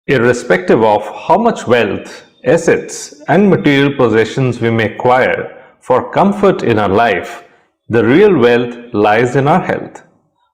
Irrespective of how much wealth, assets, and material possessions we may acquire for comfort in our life, the real wealth lies in our health.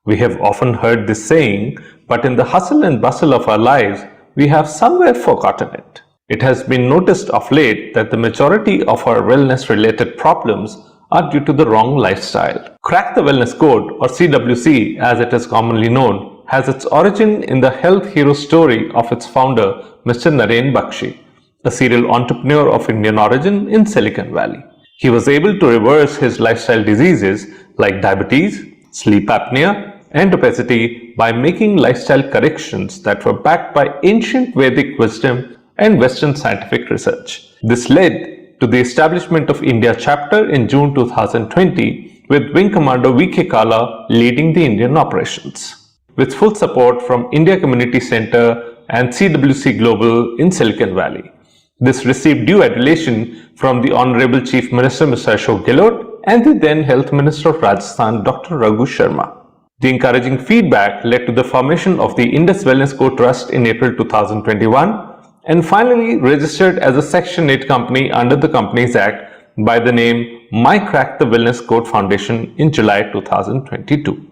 We have often heard this saying, but in the hustle and bustle of our lives, we have somewhere forgotten it. It has been noticed of late that the majority of our wellness-related problems are due to the wrong lifestyle. Crack the Wellness Code, or CWC as it is commonly known, has its origin in the health hero story of its founder, Mr. Naren Bakshi, a serial entrepreneur of Indian origin in Silicon Valley. He was able to reverse his lifestyle diseases like diabetes, sleep apnea, and obesity by making lifestyle corrections that were backed by ancient Vedic wisdom and Western scientific research. This led to the establishment of India chapter in June 2020, with Wing Commander VK Kala leading the Indian operations. With full support from India Community Center and CWC Global in Silicon Valley. This received due adulation from the Honorable Chief Minister Mr. Ashok Gehlot and the then Health Minister of Rajasthan Dr. Raghu Sharma. The encouraging feedback led to the formation of the Indus Wellness Code Trust in April 2021 and finally registered as a Section 8 company under the Companies Act by the name My Crack the Wellness Code Foundation in July 2022.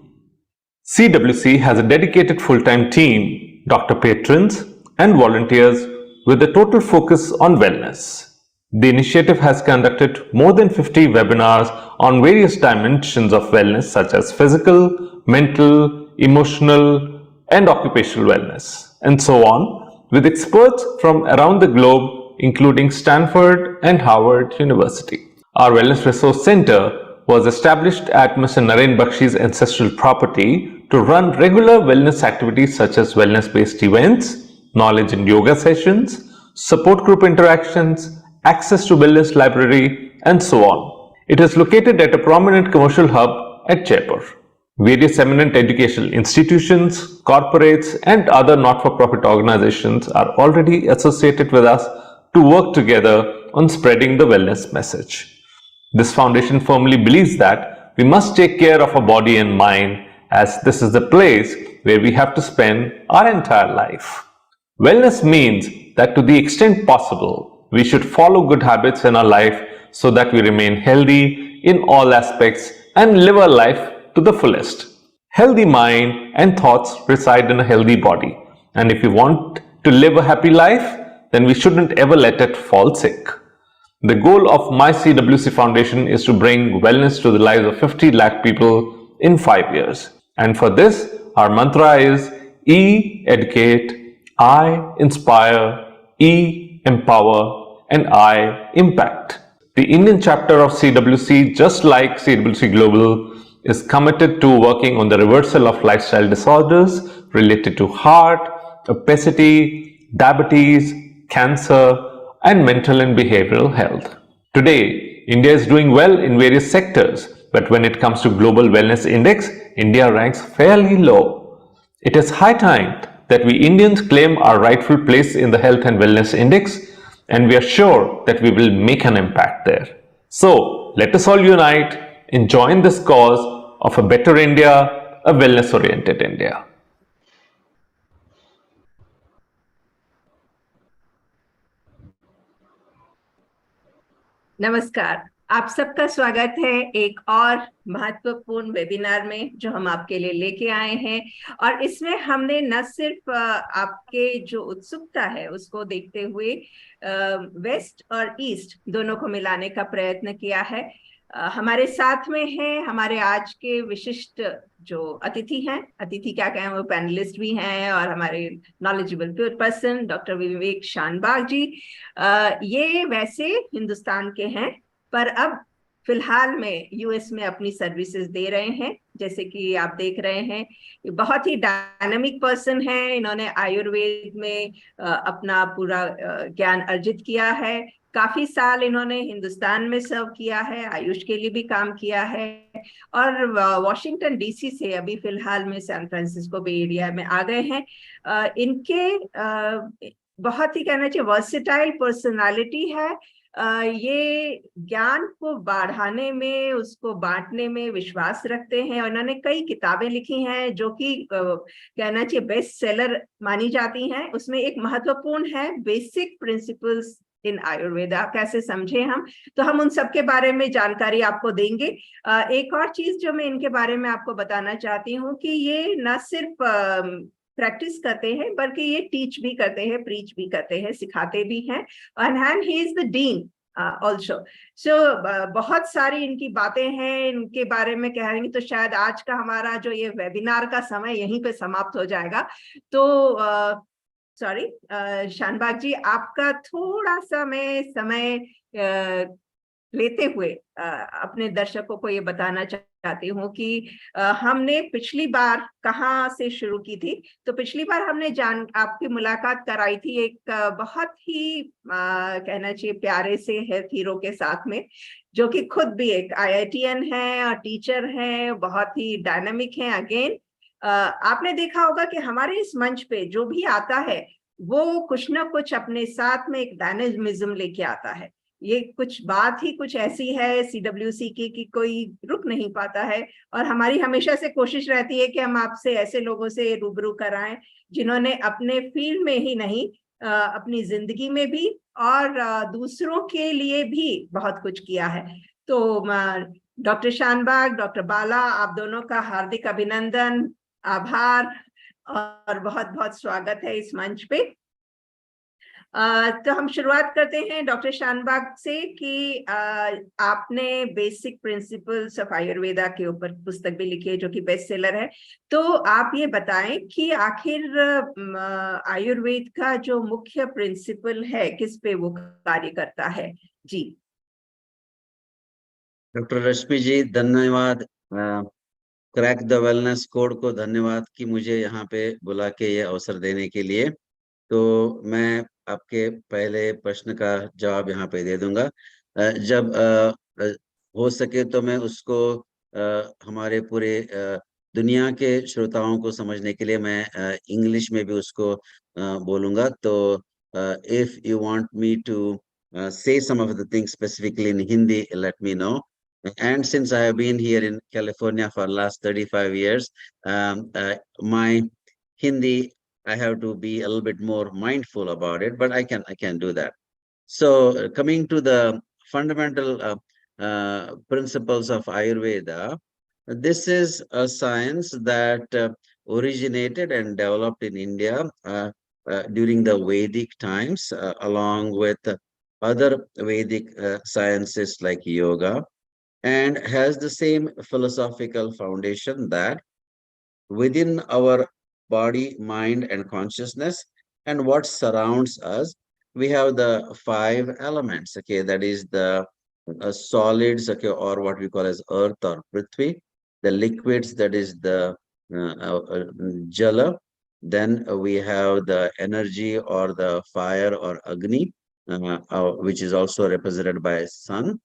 CWC has a dedicated full-time team, doctor patrons and volunteers with a total focus on wellness. The initiative has conducted more than 50 webinars on various dimensions of wellness such as physical, mental, emotional and occupational wellness and so on with experts from around the globe including Stanford and Harvard University. Our Wellness Resource Center was established at Mr. Naren Bakshi's ancestral property to run regular wellness activities such as wellness-based events, knowledge and yoga sessions, support group interactions, access to wellness library, and so on. It is located at a prominent commercial hub at Jaipur. Various eminent educational institutions, corporates, and other not-for-profit organizations are already associated with us to work together on spreading the wellness message. This foundation firmly believes that we must take care of our body and mind as this is the place where we have to spend our entire life. Wellness means that to the extent possible, we should follow good habits in our life so that we remain healthy in all aspects and live our life to the fullest. Healthy mind and thoughts reside in a healthy body. And if we want to live a happy life, then we shouldn't ever let it fall sick. The goal of My CWC Foundation is to bring wellness to the lives of 50 lakh people in 5 years. And for this, our mantra is E, educate, I, inspire, E, empower, and I, impact. The Indian chapter of CWC, just like CWC Global, is committed to working on the reversal of lifestyle disorders related to heart, obesity, diabetes, cancer, and mental and behavioral health. Today, India is doing well in various sectors, but when it comes to Global Wellness Index, India ranks fairly low. It is high time that we Indians claim our rightful place in the Health and Wellness Index, and we are sure that we will make an impact there. So, let us all unite and join this cause of a better India, a wellness-oriented India. नमस्कार, आप सबका स्वागत है एक और महत्वपूर्ण webinar में जो हम आपके लिए लेके आए हैं। और इसमें हमने न सिर्फ आपके जो उत्सुकता है उसको देखते हुए वेस्ट और ईस्ट दोनों को मिलाने का प्रयत्न किया है। हमारे साथ में हैं हमारे आज के विशिष्ट जो अतिथि हैं, अतिथि क्या कहें, वो पैनलिस्ट भी हैं और हमारे knowledgeable person doctor Vivek Shanbhag जी। ये वैसे हिंदुस्तान के हैं पर अब फिलहाल में यूएस में अपनी सर्विसेज दे रहे हैं। जैसे कि आप देख रहे हैं, ये बहुत ही डायनामिक पर्सन है। इन्होंने आयुर्वेद में अपना पूरा ज्ञान अर्जित किया है। काफी साल इन्होंने हिंदुस्तान में सर्व किया है, आयुष के लिए भी काम किया है और वॉशिंगटन डीसी से अभी फिलहाल में सैन फ्रांसिस्को बे एरिया में आ गए हैं। इनके बहुत ही कहना चाहिए वर्सेटाइल पर्सनालिटी है ये ज्ञान को बढ़ाने में, उसको बांटने में विश्वास रखते हैं। उन्होंने कई किताबें लिखी हैं जो कि कहना चाहिए बेस्ट सेलर मानी जाती हैं। उसमें एक महत्वपूर्ण है बेसिक प्रिंसिपल्स इन आयुर्वेदा, कैसे समझे हम, तो हम उन सब के बारे में जानकारी आपको देंगे। एक और चीज जो मैं इनके बारे में आपको बताना चाहती हूँ कि ये न सिर्फ प्रैक्टिस करते हैं बल्कि ये टीच भी करते हैं, प्रीच भी करते हैं, सिखाते भी हैं। And he is the dean also. So बहुत सारी इनकी बातें हैं, इनके बारे में कहेंगे तो शायद आज का हमारा जो ये वेबिनार का समय यहीं पे समाप्त हो जाएगा। तो सॉरी शानबाग जी, आपका थोड़ा सा मैं समय लेते हुए अपने दर्शकों को ये बताना चाहती हूँ कि हमने पिछली बार कहाँ से शुरू की थी। तो पिछली बार हमने आपकी मुलाकात कराई थी एक बहुत ही कहना चाहिए प्यारे से हेल्थ हीरो के साथ में, जो कि खुद भी एक IITN है और टीचर है, बहुत ही डायनामिक है। अगेन आपने देखा होगा कि हमारे इस मंच पे जो भी आता है वो कुछ ना कुछ अपने साथ में एक डायनेमिज्म लेके आता है। ये कुछ बात ही कुछ ऐसी है CWC की कि कोई रुक नहीं पाता है। और हमारी हमेशा से कोशिश रहती है कि हम आपसे ऐसे लोगों से रूबरू कराएं जिन्होंने अपने फील्ड में ही नहीं, अपनी जिंदगी में भी और दूसरों के लिए भी बहुत कुछ किया है। तो डॉक्टर शानबाग, डॉक्टर बाला, आप दोनों का हार्दिक अभिनंदन, आभार और बहुत बहुत स्वागत है इस मंच पे। तो हम शुरुआत करते हैं डॉक्टर शानबाग से कि आपने बेसिक प्रिंसिपल्स ऑफ आयुर्वेदा के ऊपर पुस्तक भी लिखी है जो कि बेस्ट सेलर है। तो आप ये बताएं कि आखिर आयुर्वेद का जो मुख्य प्रिंसिपल है किस पे वो कार्य करता है। जी डॉक्टर रश्मि जी, धन्यवाद। क्रैक द वेलनेस कोड को धन्यवाद कि मुझे यहाँ पे बुला के ये अवसर देने के लिए। तो मैं आपके पहले प्रश्न का जवाब यहाँ पे दे दूंगा। जब हो सके तो मैं उसको हमारे पूरे दुनिया के श्रोताओं को समझने के लिए मैं इंग्लिश में भी उसको बोलूंगा। तो if you want me to say some of the things specifically in Hindi, let me know. And since I have been here in California for last 35 years, my Hindi, I have to be a little bit more mindful about it, but I can do that. So coming to the fundamental principles of Ayurveda, this is a science that originated and developed in India during the Vedic times, along with other Vedic sciences like yoga, and has the same philosophical foundation that within our body, mind, and consciousness, and what surrounds us, we have the 5 elements. Okay, that is the solids, okay, or what we call as earth or prithvi, the liquids, that is the jala. Then we have the energy or the fire or agni, which is also represented by sun.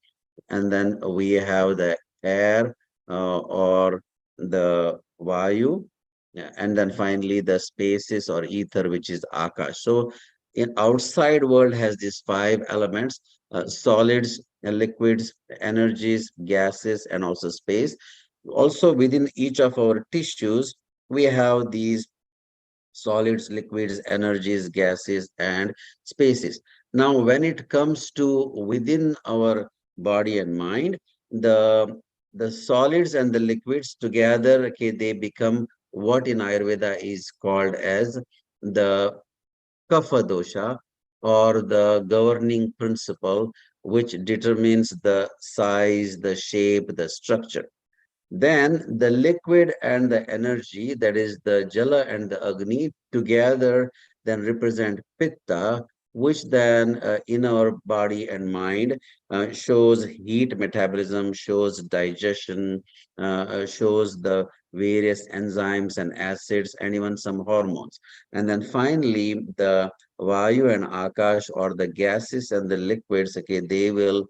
And then we have the air or the vayu. And then finally the spaces or ether, which is akash. So in outside world has these 5 elements: solids, liquids, energies, gases, and also space. Also within each of our tissues, we have these solids, liquids, energies, gases, and spaces. Now, when it comes to within our body and mind, the solids and the liquids together, okay, they become what in Ayurveda is called as the kapha dosha, or the governing principle, which determines the size, the shape, the structure. Then the liquid and the energy, that is the jala and the agni, together then represent pitta, which then in our body and mind shows heat metabolism, shows digestion, shows the various enzymes and acids, and even some hormones. And then finally, the vayu and akash, or the gases and the liquids, okay, they will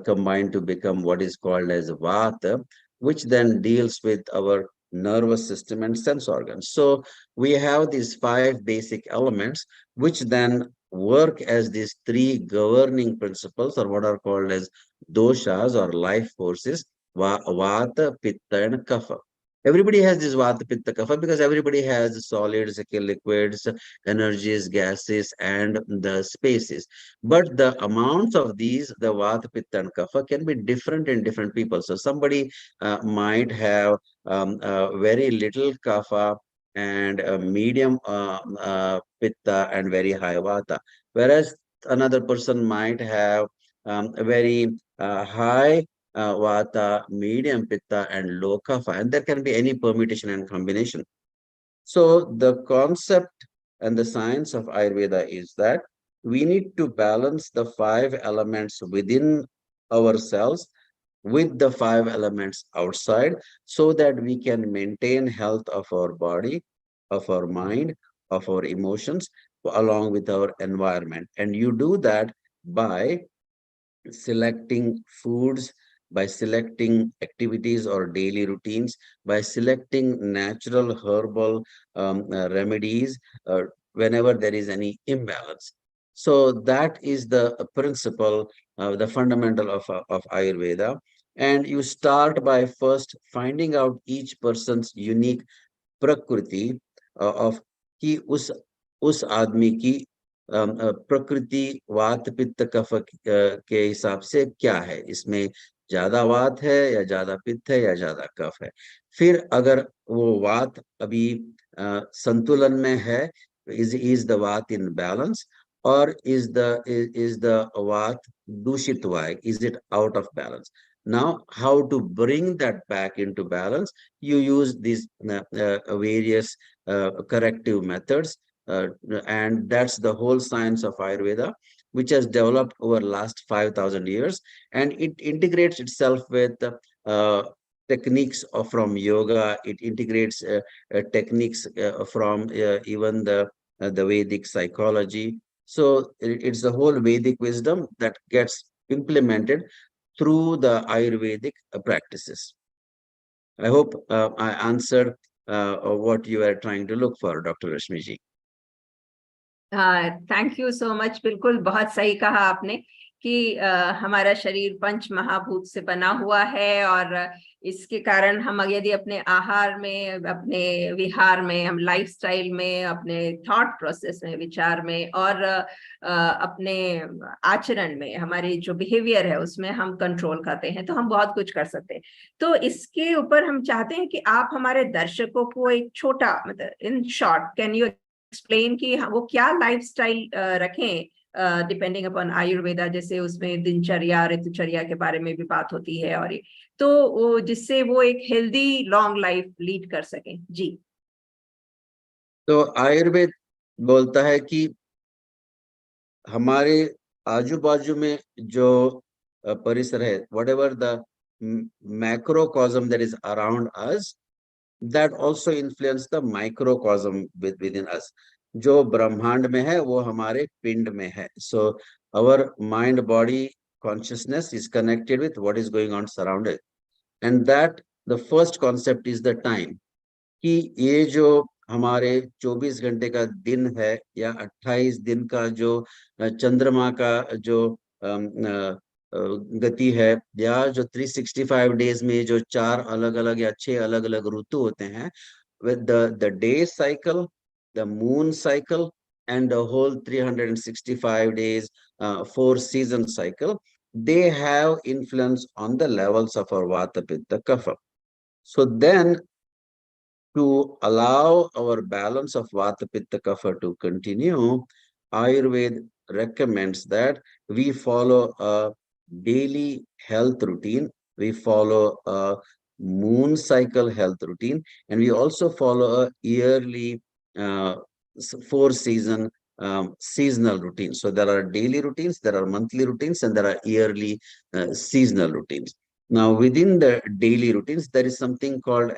combine to become what is called as vata, which then deals with our nervous system and sense organs. So we have these 5 basic elements, which then work as these three governing principles, or what are called as doshas or life forces: vata, pitta, and kapha. Everybody has this vata, pitta, kapha because everybody has solids, liquids, energies, gases, and the spaces. But the amounts of these, the vata, pitta, and kapha, can be different in different people. So somebody might have very little kapha and a medium pitta and very high vata, whereas another person might have a very high vata, medium pitta, and low kapha, and there can be any permutation and combination. So the concept and the science of Ayurveda is that we need to balance the five elements within ourselves with the five elements outside, so that we can maintain health of our body, of our mind, of our emotions, along with our environment. And you do that by selecting foods, by selecting activities or daily routines, by selecting natural herbal remedies whenever there is any imbalance. So that is the principle, the fundamental of Ayurveda. And you start by first finding out each person's unique प्रकृति of कि उस आदमी की प्रकृति वात पित्त कफ के हिसाब से क्या है, इसमें ज्यादा वात है या ज्यादा पित्त है या ज्यादा कफ है। फिर अगर वो वात अभी संतुलन में है, इज द वात इन बैलेंस, और इज द वात दूषित हुआ है, is it out of balance. Now, how to bring that back into balance? You use these various corrective methods, and that's the whole science of Ayurveda, which has developed over last 5,000 years, and it integrates itself with techniques from yoga. It integrates techniques from even the Vedic psychology. So it's the whole Vedic wisdom that gets implemented through the Ayurvedic practices. I hope I answered what you are trying to look for, Dr. Rashmi ji. Thank you so much. बिल्कुल बहुत सही कहा आपने कि हमारा शरीर पंच महाभूत से बना हुआ है, और इसके कारण हम यदि अपने आहार में, अपने विहार में, हम लाइफस्टाइल में, अपने थॉट प्रोसेस में, विचार में, और अपने आचरण में, हमारी जो बिहेवियर है उसमें हम कंट्रोल करते हैं, तो हम बहुत कुछ कर सकते हैं। तो इसके ऊपर हम चाहते हैं कि आप हमारे दर्शकों को एक छोटा, मतलब in short, can you explain कि वो क्या लाइफस्टाइल रखें डिपेंडिंग अपॉन आयुर्वेदा, जैसे उसमें दिनचर्या, ऋतुचर्या के बारे में भी बात होती है, और तो वो जिससे वो एक हेल्दी लॉन्ग लाइफ लीड कर सकें। जी। तो आयुर्वेद बोलता है कि हमारे आजू बाजू में जो परिसर है, whatever the macrocosm that is around us, that also influence the microcosm within us. जो ब्रह्मांड में है वो हमारे पिंड में है. So our mind body consciousness is connected with what is going on surrounded, and that the first concept is the time. कि ये जो हमारे 24 घंटे का दिन है, या 28 दिन का जो चंद्रमा का जो गति है, या जो 365 डेज में जो 4 अलग अलग या 6 अलग अलग ऋतु होते हैं, with the day cycle, the moon cycle, and the whole 365 days 4 season cycle, they have influence on the levels of our vata pitta kapha. So then, to allow our balance of vata pitta kapha to continue, Ayurveda recommends that we follow a daily health routine, we follow a moon cycle health routine, and we also follow a yearly 4 season seasonal routine. So there are daily routines, there are monthly routines, and there are yearly seasonal routines. Now, within the daily routines, there is something called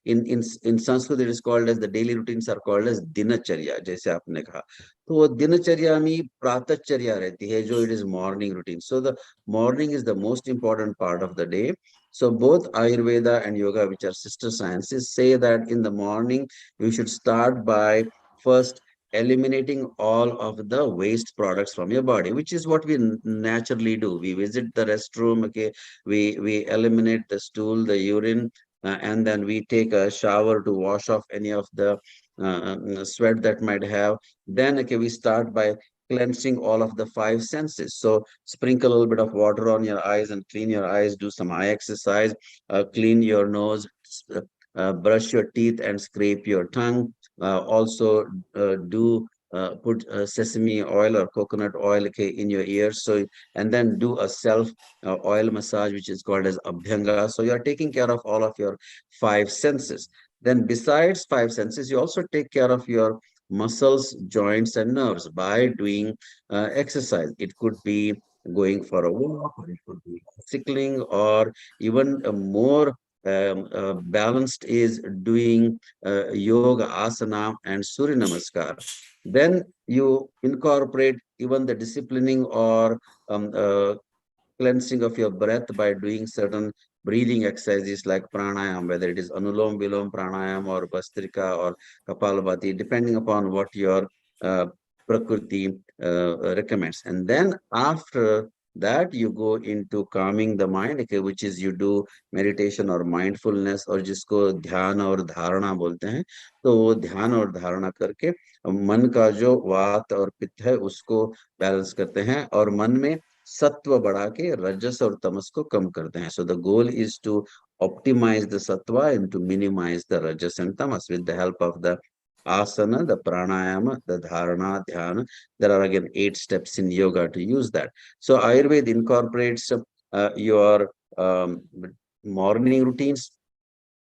in Sanskrit, it is called as, the daily routines are called as dinacharya, जैसे आपने कहा. तो वो दिनचर्या में प्रातःचर्या रहती है, जो it is morning routine. So the morning is the most important part of the day. So both Ayurveda and yoga, which are sister sciences, say that in the morning you should start by first eliminating all of the waste products from your body, which is what we naturally do. We visit the restroom, okay, we eliminate the stool, the urine, and then we take a shower to wash off any of the sweat that might have. Then, okay, we start by cleansing all of the five senses. So sprinkle a little bit of water on your eyes and clean your eyes, do some eye exercise, clean your nose, brush your teeth and scrape your tongue. Also do put sesame oil or coconut oil, okay, in your ears. So, and then do a self oil massage, which is called as abhyanga. So you are taking care of all of your five senses. Then besides five senses, you also take care of your muscles, joints, and nerves by doing exercise. It could be going for a walk, or it could be cycling, or even more balanced is doing yoga, asana, and Surya Namaskar. Then you incorporate even the disciplining or cleansing of your breath by doing certain breathing exercises like pranayam, whether it is anulom vilom pranayam or bastrika or kapalabhati, depending upon what your uh, prakriti recommends. And then after that, you go into calming the mind, okay, which is you do meditation or mindfulness, or जिसको ध्यान और धारणा बोलते हैं. तो वो ध्यान और धारणा करके मन का जो वात और पित्त है उसको बैलेंस करते हैं, और मन में सत्व बढ़ा के रजस और तमस को कम करते हैं. So the goal is to optimize the sattva and to minimize the rajas and tamas with the help of the asana, the pranayama, the dharana, dhyana. There are again 8 steps in yoga to use that. So Ayurveda incorporates your morning routines,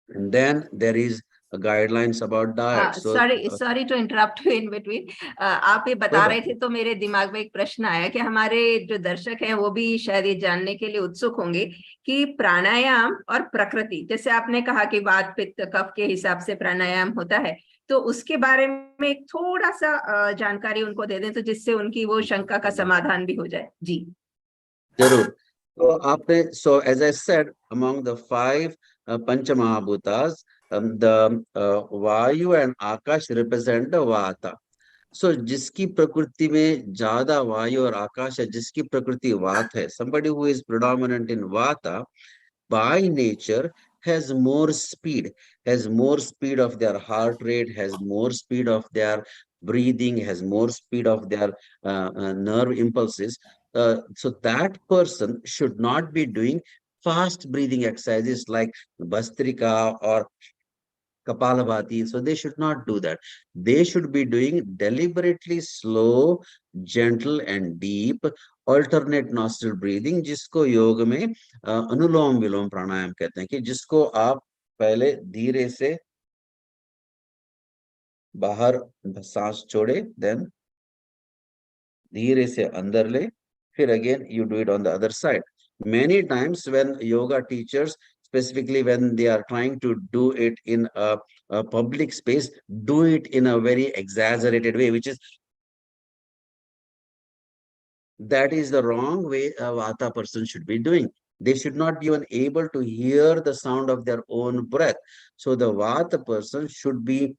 and then there is guidelines about diet. So sorry to interrupt you in between. आप ये बता रहे थे तो मेरे दिमाग में एक प्रश्न आया कि हमारे जो दर्शक हैं वो भी शायद ये जानने के लिए उत्सुक होंगे कि प्राणायाम और प्रकृति, जैसे आपने कहा कि वात पित्त कफ के हिसाब से प्राणायाम होता है, तो उसके बारे में एक थोड़ा सा जानकारी उनको दे दें तो जिससे उनकी वो शंका का समाधान भी हो जाए. जी जरूर. तो आपने, so as I said, among the 5 Pancha Mahabhutas, the Vayu and Akash represent the Vata. So जिसकी प्रकृति में ज्यादा वायु और आकाश है, जिसकी प्रकृति वात है, somebody who is predominant in Vata by nature has more speed, of their heart rate, has more speed of their breathing, has more speed of their nerve impulses. So that person should not be doing fast breathing exercises like Bastrika or Kapalabhati. So they should not do that. They should be doing deliberately slow, gentle, and deep alternate nostril breathing, जिसको योग में अनुलोम विलोम प्राणायाम कहते हैं, कि जिसको आप पहले धीरे से बाहर सांस छोड़े, then धीरे से अंदर ले, फिर again you do it on the other side. Many times when yoga teachers, specifically when they are trying to do it in a public space, do it in a very exaggerated way, which is, that is the wrong way a Vata person should be doing. They should not be even able to hear the sound of their own breath. So the Vata person should be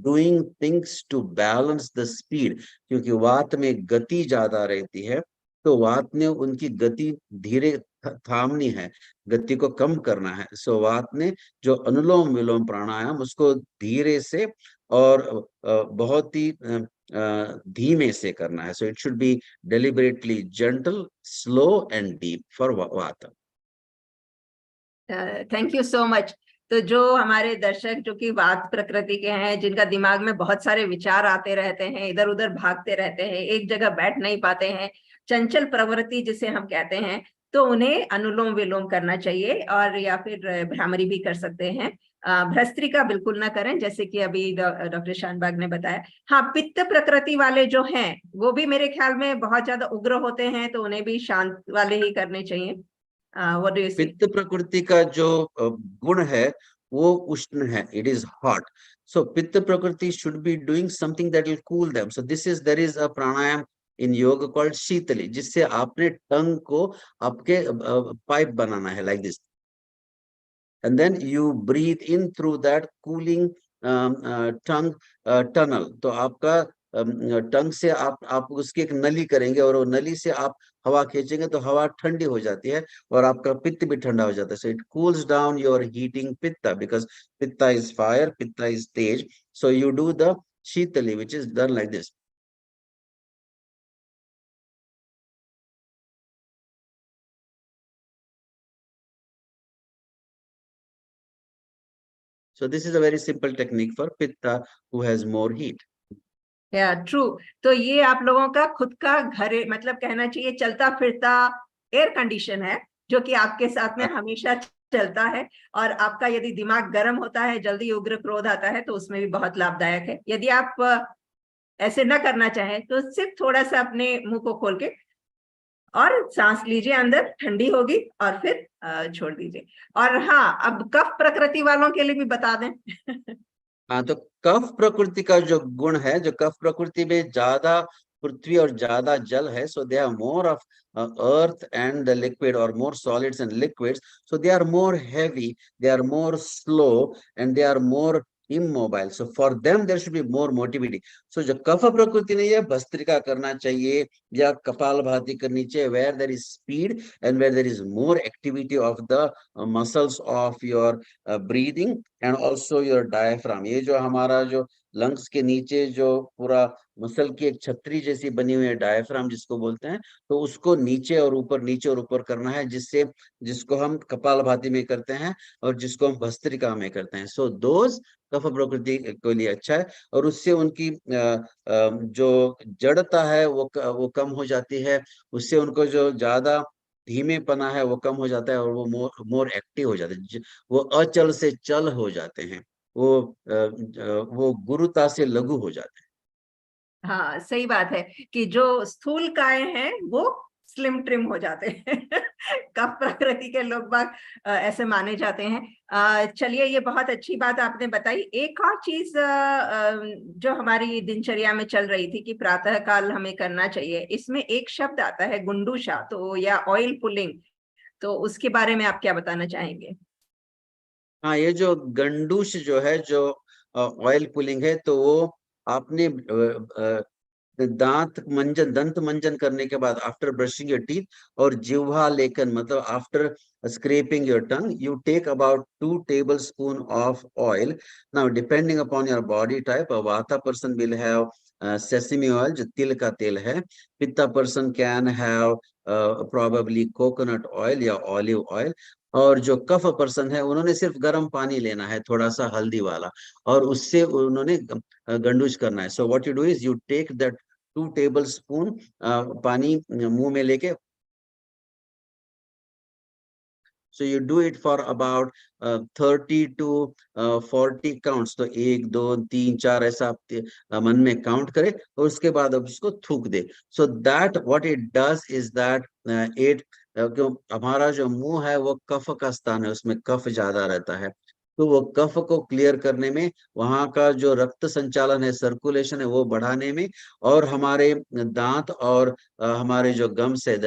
doing things to balance the speed, क्योंकि वात में गति ज्यादा रहती है, तो वात ने उनकी गति धीरे थामनी है, गति को कम करना है. सो वात ने जो अनुलोम विलोम प्राणायाम उसको धीरे से और बहुत ही धीमे से करना है. So it should be deliberately gentle, slow and deep for Vata. Thank you so much. तो जो हमारे दर्शक जो कि वात प्रकृति के हैं, जिनका दिमाग में बहुत सारे विचार आते रहते हैं, इधर उधर भागते रहते हैं, एक जगह बैठ नहीं पाते हैं, चंचल प्रवृत्ति जिसे हम कहते हैं, तो उन्हें अनुलोम विलोम करना चाहिए, और या फिर भ्रामरी भी कर सकते हैं. भ्रस्त्रिका बिल्कुल ना करें, जैसे कि अभी डॉक्टर शानबाग ने बताया. हाँ, पित्त प्रकृति वाले जो हैं वो भी मेरे ख्याल में बहुत ज्यादा उग्र होते हैं, तो उन्हें भी शांत वाले ही करने चाहिए. What do you see? पित्त प्रकृति का जो गुण है वो उष्ण है, it is hot. So pitta prakriti should be doing something that will cool them. So this is, there is a pranayama in yoga called शीतली, जिससे आपने टंग को आपके पाइप बनाना है like this, and then you breathe in through that cooling tongue tunnel. तो आपका टंग से आप उसकी एक नली करेंगे और वो नली से आप हवा खींचेंगे तो हवा ठंडी हो जाती है और आपका पित्त भी ठंडा हो जाता है. So it cools down your heating pitta, because pitta is fire, pitta is tej. So you do the sheetali which is done like this. So this is a very simple technique for pitta who has more heat. या true. तो ये आप लोगों का खुद का घर, मतलब कहना चाहिए चलता फिरता एयर कंडीशन है, जो कि आपके साथ में हमेशा चलता है. और आपका यदि दिमाग गर्म होता है, जल्दी उग्र क्रोध आता है, तो उसमें भी बहुत लाभदायक है. यदि आप ऐसे न करना चाहें तो सिर्फ थोड़ा सा अपने मुंह को खोल के और सांस लीजिए अंदर, ठंडी होगी, और फिर छोड़ दीजिए. और हाँ, अब कफ प्रकृति वालों के लिए भी बता दें. हाँ, तो कफ प्रकृति का जो गुण है, जो कफ प्रकृति में ज्यादा पृथ्वी और ज्यादा जल है, so they are more of earth and the liquid or more solids and liquids, so they are more heavy, they are more slow, and they are more immobile. So for them there should be more motility. So जो कफ प्रकृति नहीं है, भस्त्रिका करना चाहिए या कपालभाति करनी चाहिए, where there is speed and where there is more activity of the muscles of your breathing and also your diaphragm. ये जो हमारा जो लंग्स के नीचे जो पूरा मसल की एक छतरी जैसी बनी हुई है, डायफ्राम जिसको बोलते हैं, तो उसको नीचे और ऊपर करना है, जिससे जिसको हम कपालभाति में करते हैं और जिसको हम भस्त्रिका में करते हैं. सो दोज कफ प्रकृति के लिए अच्छा है और उससे उनकी जो जड़ता है वो कम हो जाती है. उससे उनको जो ज्यादा धीमेपना है वो कम हो जाता है और वो मोर एक्टिव हो जाते हैं. वो अचल से चल हो जाते हैं, वो गुरुता से लघु हो जाते हैं. हाँ, सही बात है कि जो स्थूल काय हैं वो स्लिम ट्रिम हो जाते हैं. कफ प्रकृति के लोग बाग ऐसे माने जाते हैं. चलिए, ये बहुत अच्छी बात आपने बताई. एक और चीज जो हमारी दिनचर्या में चल रही थी कि प्रातः काल हमें करना चाहिए, इसमें एक शब्द आता है गुंडूशा, तो या ऑयल पुलिंग. तो उसके बारे में आप क्या बताना चाहेंगे? हाँ, ये जो गंडूश जो है, जो ऑयल पुलिंग है, तो वो आपने दंत मंजन करने के बाद, आफ्टर ब्रशिंग योर टीथ, और जिह्वा लेखन मतलब after scraping your tongue, you take about 2 tablespoon of oil. Now depending upon your body type, a vata person will have sesame oil, जो तिल का तेल है. pitta person can have probably coconut oil या olive oil. और जो कफ person है, उन्होंने सिर्फ गर्म पानी लेना है, थोड़ा सा हल्दी वाला, और उससे उन्होंने गंडूज करना है. So what you do is you take that 2 tablespoon पानी मुंह में लेके, so you do it for about 30 to 40 counts. तो 1 2 3 4 ऐसा आप मन में काउंट करें और उसके बाद अब उसको थूक दे. so that what it does is that it क्यों हमारा जो मुंह है वो कफ का स्थान है, उसमें कफ ज्यादा रहता है, तो वो कफ को क्लियर करने में, वहां का जो रक्त संचालन है, सर्कुलेशन है, वो बढ़ाने में, और हमारे दांत और हमारे जो गम्स है,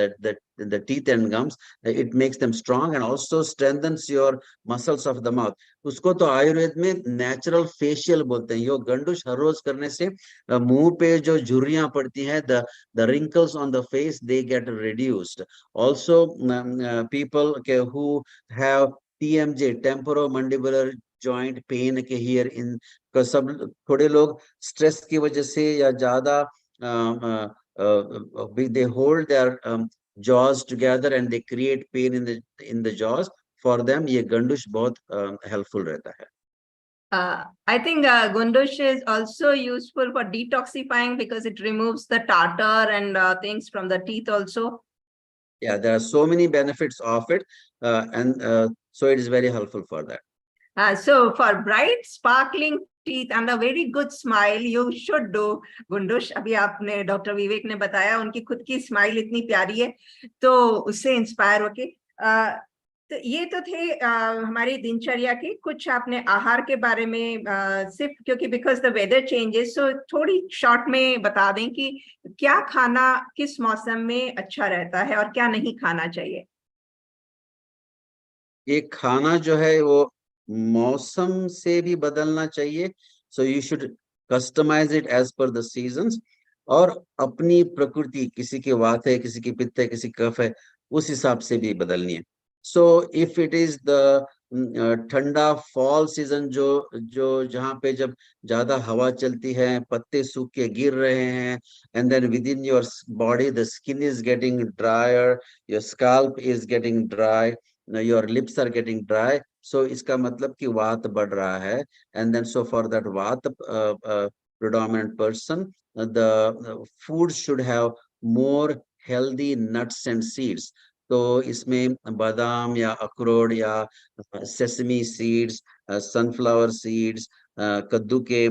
the teeth and gums, it makes them strong and also strengthens your muscles of the mouth. उसको तो आयुर्वेद में नेचुरल फेशियल बोलते हैं. यो गंडुश हर रोज करने से मुंह पे जो झुर्रियां पड़ती हैं, the wrinkles on the face, they get reduced. Also people who have TMJ, temporomandibular joint pain के here in, सब थोड़े लोग स्ट्रेस की वजह से या ज्यादा they hold their jaws together and they create pain in the jaws. For them ये गंडुश बहुत helpful रहता है. I think gundush is also useful for detoxifying because it removes the tartar and things from the teeth also. Yeah, there are so many benefits of it, and so it is very helpful for that. So for bright, sparkling teeth and a very good smile, you should do gundush. अभी आपने doctor विवेक ने बताया, उनकी खुद की smile इतनी प्यारी है, तो उससे इंस्पायर होके तो ये तो थे हमारी दिनचर्या की. कुछ आपने आहार के बारे में सिर्फ क्योंकि बिकॉज द वेदर चेंजेस, सो थोड़ी शॉर्ट में बता दें कि क्या खाना किस मौसम में अच्छा रहता है और क्या नहीं खाना चाहिए. ये खाना जो है वो मौसम से भी बदलना चाहिए. So you should customize it as per the seasons, और अपनी प्रकृति, किसी की वात है, किसी की पित्त है, किसी कफ है, उस हिसाब से भी बदलनी है. So if it is the ठंडा फॉल सीजन, जो जहाँ पे जब ज्यादा हवा चलती है, पत्ते सूख के गिर रहे हैं, and then within your body the skin is getting drier, your scalp is getting dry, your lips are getting dry, so इसका मतलब कि वात बढ़ रहा है. And then so for that वात predominant person, the food should have more healthy nuts and seeds. तो इसमें बादाम या अखरोट या सेसमी सीड्स, सनफ्लावर सीड्स, कद्दू के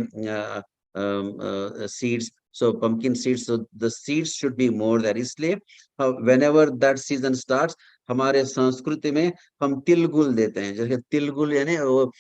seeds, so pumpkin seeds, so the seeds should be more there. इसलिए whenever that season starts, हमारे संस्कृति में हम तिलगुल देते हैं. जैसे तिलगुल यानी वो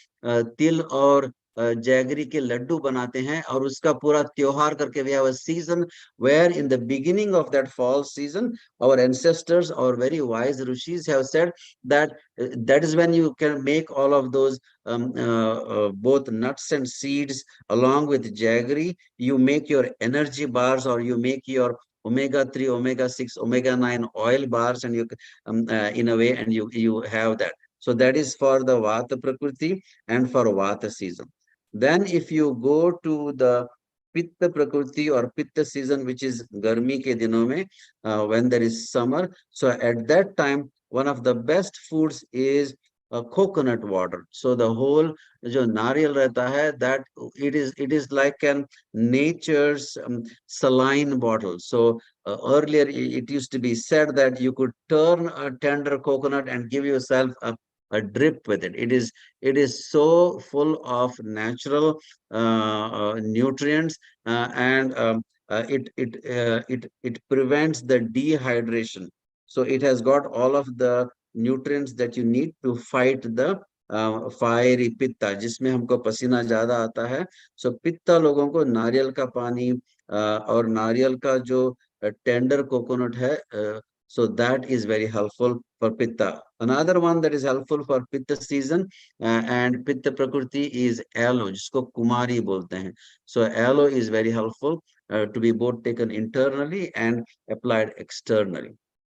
तिल और जैगरी के लड्डू बनाते हैं, और उसका पूरा त्योहार करके we have a season where in the beginning of that fall season our ancestors or very wise rishis have said that that is when you can make all of those both nuts and seeds along with jaggery. You make your energy bars, or you make your omega 3, omega 6, omega 9 oil bars, and you in a way, and you have that. So that is for the vata prakriti and for vata season. Then if you go to the pitta prakriti or pitta season, which is garmi ke dinon mein, when there is summer, so at that time one of the best foods is coconut water. So the whole जो नारियल रहता है, that it is like an nature's saline bottle. So earlier it used to be said that you could turn a tender coconut and give yourself a drip with it. It is so full of natural nutrients, and it prevents the dehydration. So it has got all of the nutrients that you need to fight the fiery pitta, जिसमें हमको पसीना ज्यादा आता है. सो पित्ता लोगों को नारियल का पानी और नारियल का जो टेंडर कोकोनट है, so that is very helpful for pitta. Another one that is helpful for pitta season and pitta prakriti is aloe, जिसको कुमारी बोलते हैं. So aloe is very helpful to be both taken internally and applied externally.